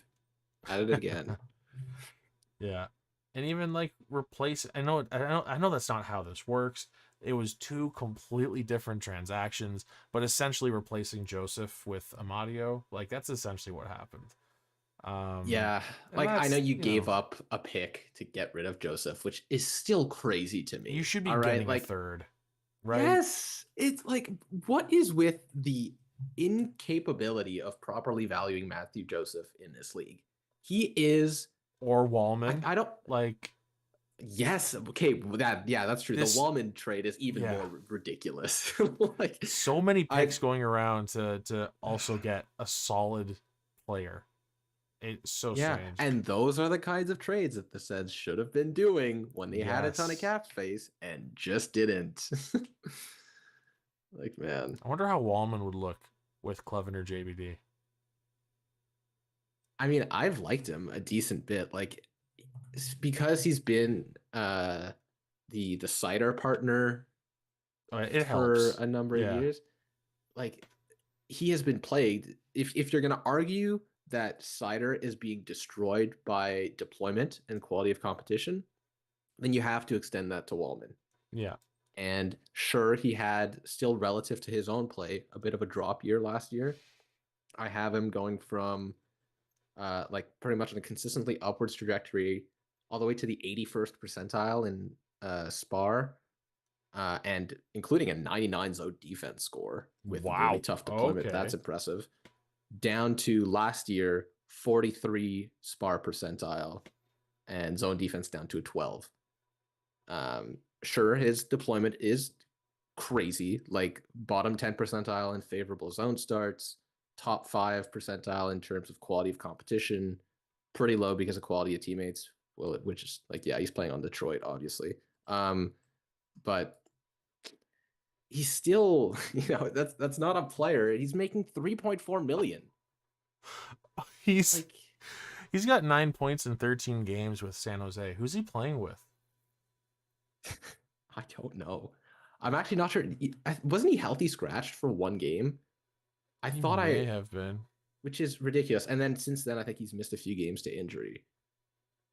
at it again. Yeah. And even like replace, I know that's not how this works. It was 2 completely different transactions, but essentially replacing Joseph with Amadio, like that's essentially what happened. Yeah, like I know you gave up a pick to get rid of Joseph, which is still crazy to me. You should be getting a third, right? Yes, it's like, what is with the incapability of properly valuing Matthew Joseph in this league? He is, or Wallman. I don't like. Yes, okay, that's true. The Wallman trade is even more ridiculous. Like so many picks going around to also get a solid player. It's so strange. And those are the kinds of trades that the Sens should have been doing when they had a ton of cap space and just didn't. Like, man. I wonder how Wallman would look with Cleven or JBD. I mean, I've liked him a decent bit. Like, because he's been the Cider partner for a number of years. Like, he has been plagued. If you're gonna argue that Cider is being destroyed by deployment and quality of competition, then you have to extend that to Wallman. Yeah. And sure, he had still relative to his own play a bit of a drop year last year. I have him going from like pretty much on a consistently upwards trajectory all the way to the 81st percentile in SPAR, and including a 99 zone defense score with really tough deployment. Okay. That's impressive. Down to last year, 43 SPAR percentile and zone defense down to a 12. Sure, his deployment is crazy, like bottom 10 percentile in favorable zone starts, top 5 percentile in terms of quality of competition, pretty low because of quality of teammates. Well, which is like, yeah, he's playing on Detroit, obviously. But he's still, that's not a player. He's making $3.4 million. He's got 9 points in 13 games with San Jose. Who's he playing with? I don't know. I'm actually not sure. Wasn't he healthy scratched for 1 game? I thought I may have been, which is ridiculous. And then since then, I think he's missed a few games to injury.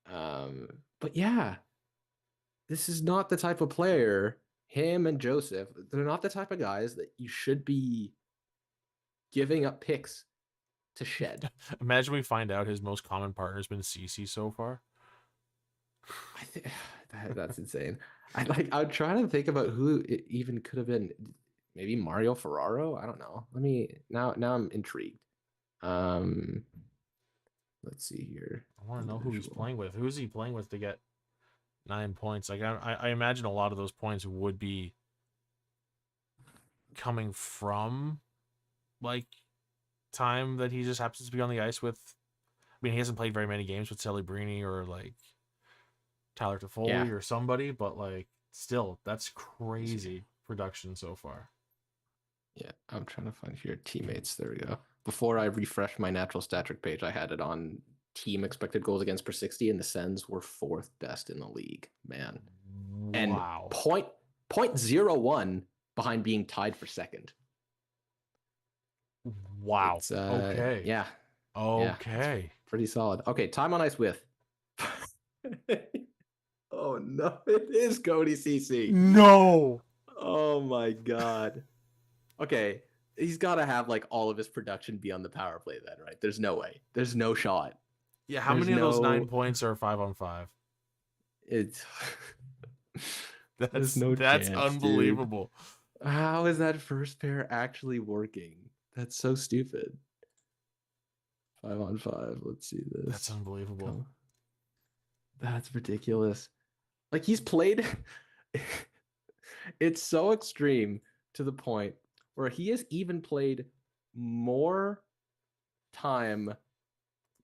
But yeah, this is not the type of player. Him and Joseph, they're not the type of guys that you should be giving up picks to shed. Imagine we find out his most common partner has been CC so far. I think that's insane. I'm trying to think about who it even could have been. Maybe Mario Ferraro. I don't know. Now I'm intrigued. Let's see here. I want to know who he's playing with. Who's he playing with to get 9 points? Like I imagine a lot of those points would be coming from like time that he just happens to be on the ice with mean, he hasn't played very many games with Celebrini or like Tyler Yeah. Toffoli or somebody, but like still, that's crazy production so far. Yeah, I'm trying to find here teammates. There we go. Before I refreshed my natural stat trick page, I had it on team expected goals against per 60, and the Sens were 4th best in the league, man. And Wow. .01 behind being tied for second. Wow. It's Okay. yeah. Yeah, Okay. pretty solid. Okay, time on ice with. Oh no, it is Cody CC. No. Oh my god. Okay, he's got to have like all of his production be on the power play then, right? There's no way. There's no shot. Yeah, how There's many of those 9 no. points are 5-on-5? It's. There's That's no that's chance, dude. unbelievable. How is that first pair actually working? That's so stupid. 5-on-5. Let's see this. That's unbelievable. That's ridiculous. Like he's played. It's so extreme to the point where he has even played more time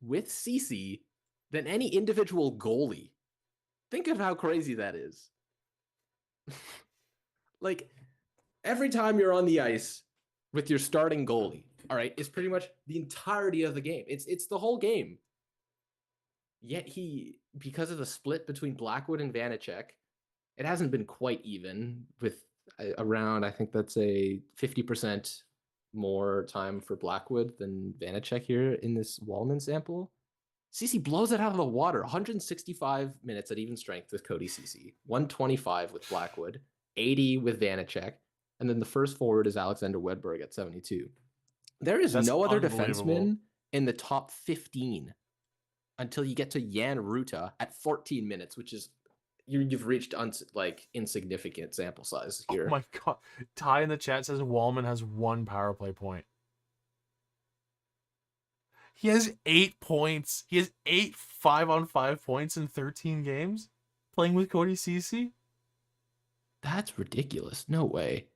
with CC than any individual goalie. Think of how crazy that is. Like every time you're on the ice with your starting goalie, all right, it's pretty much the entirety of the game. It's the whole game. Yet he, because of the split between Blackwood and Vanacek, it hasn't been quite even with around, I think that's a 50% more time for Blackwood than Vanacek here in this Wallman sample. CC blows it out of the water. 165 minutes at even strength with Cody CC, 125 with Blackwood, 80 with Vanacek, and then the first forward is Alexander Wedberg at 72. There is That's no other unbelievable. defenseman in the top 15 until you get to Jan Ruta at 14 minutes, which is you've reached like insignificant sample size here. Oh my god. Ty in the chat says Wallman has 1 power play point. He has 8 points. He has 8 5-on-5 points in 13 games playing with Cody CC. That's ridiculous. No way.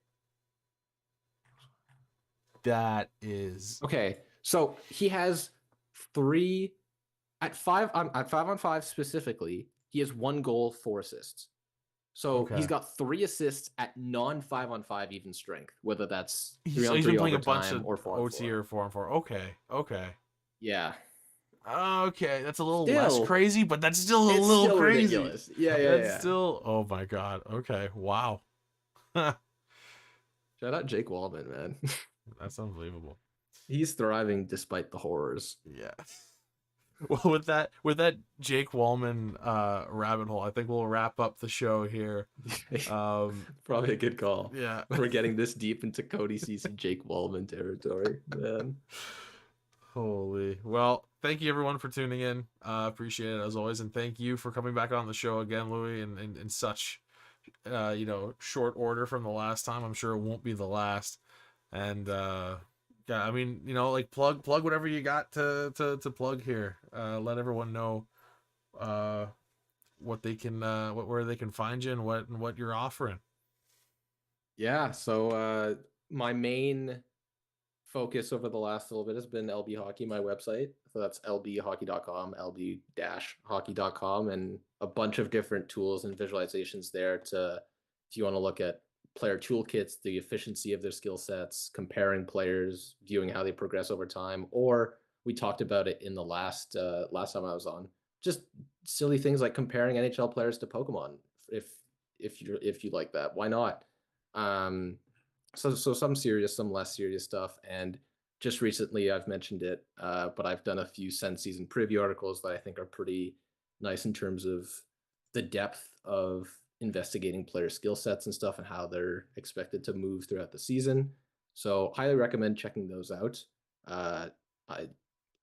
That is okay. So he has 3 at 5-on-5 specifically. He has 1 goal, 4 assists. So okay. he's got 3 assists at non 5-on-5 even strength, whether that's 3-on-3 he's been playing a bunch overtime of or 4-on-4. OT or 4-on-4. Okay. Yeah. Okay, that's a little Still, less crazy, but that's still a it's little still crazy. ridiculous. Yeah. That's still. Oh my god. Okay. Wow. Shout out Jake Wallman, man. That's unbelievable. He's thriving despite the horrors. Yeah. Well, with that Jake Wallman rabbit hole, I think we'll wrap up the show here. Probably a good call. Yeah. We're getting this deep into Cody CC Jake Wallman territory, man. Holy. Well, thank you everyone for tuning in. Appreciate it as always, and thank you for coming back on the show again, Louis, in such short order from the last time. I'm sure it won't be the last. And yeah, I mean, like plug whatever you got to plug here. Let everyone know what they can where they can find you and what you're offering. Yeah, so my main focus over the last little bit has been LB Hockey, my website. So that's lbhockey.com, lb-hockey.com, and a bunch of different tools and visualizations there to, if you want to look at player toolkits, the efficiency of their skill sets, comparing players, viewing how they progress over time, or we talked about it in the last time I was on, just silly things like comparing NHL players to Pokemon. If you like that, why not? So some serious, some less serious stuff. And just recently I've mentioned it, but I've done a few Sens season preview articles that I think are pretty nice in terms of the depth of investigating player skill sets and stuff and how they're expected to move throughout the season. So highly recommend checking those out. A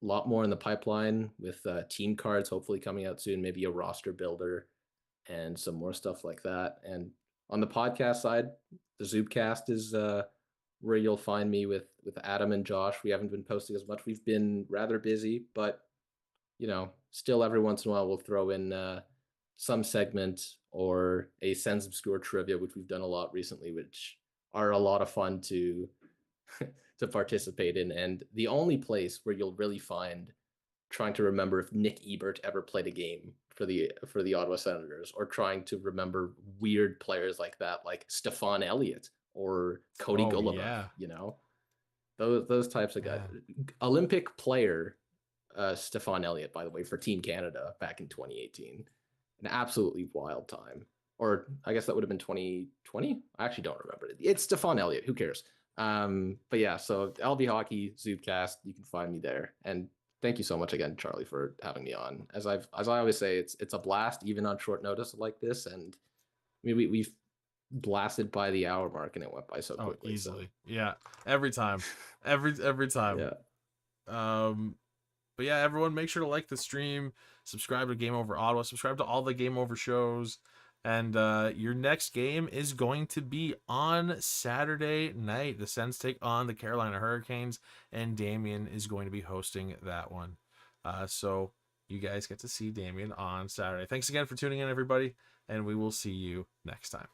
lot more in the pipeline with team cards hopefully coming out soon, maybe a roster builder and some more stuff like that. And on the podcast side, the Zubcast is where you'll find me with Adam and Josh. We haven't been posting as much. We've been rather busy, but still every once in a while we'll throw in some segment or a Sens Obscure trivia, which we've done a lot recently, which are a lot of fun to to participate in. And the only place where you'll really find trying to remember if Nick Ebert ever played a game for the Ottawa Senators, or trying to remember weird players like that, like Stefan Elliott or Cody Gulliver. Yeah. You know, those types of guys. Yeah. Olympic player Stefan Elliott, by the way, for Team Canada back in 2018. An absolutely wild time. Or I guess that would have been 2020. I actually don't remember it. It's Stefan Elliott. Who cares? But yeah, so LB Hockey, Zubcast, you can find me there. And thank you so much again, Charlie, for having me on. As I always say, it's a blast, even on short notice like this. And I mean, we've blasted by the hour mark, and it went by so quickly. Easily. So. Yeah, every time, every time. Yeah. But yeah, everyone, make sure to like the stream, subscribe to Game Over Ottawa, subscribe to all the Game Over shows. And your next game is going to be on Saturday night. The Sens take on the Carolina Hurricanes, and Damian is going to be hosting that one. So you guys get to see Damian on Saturday. Thanks again for tuning in, everybody, and we will see you next time.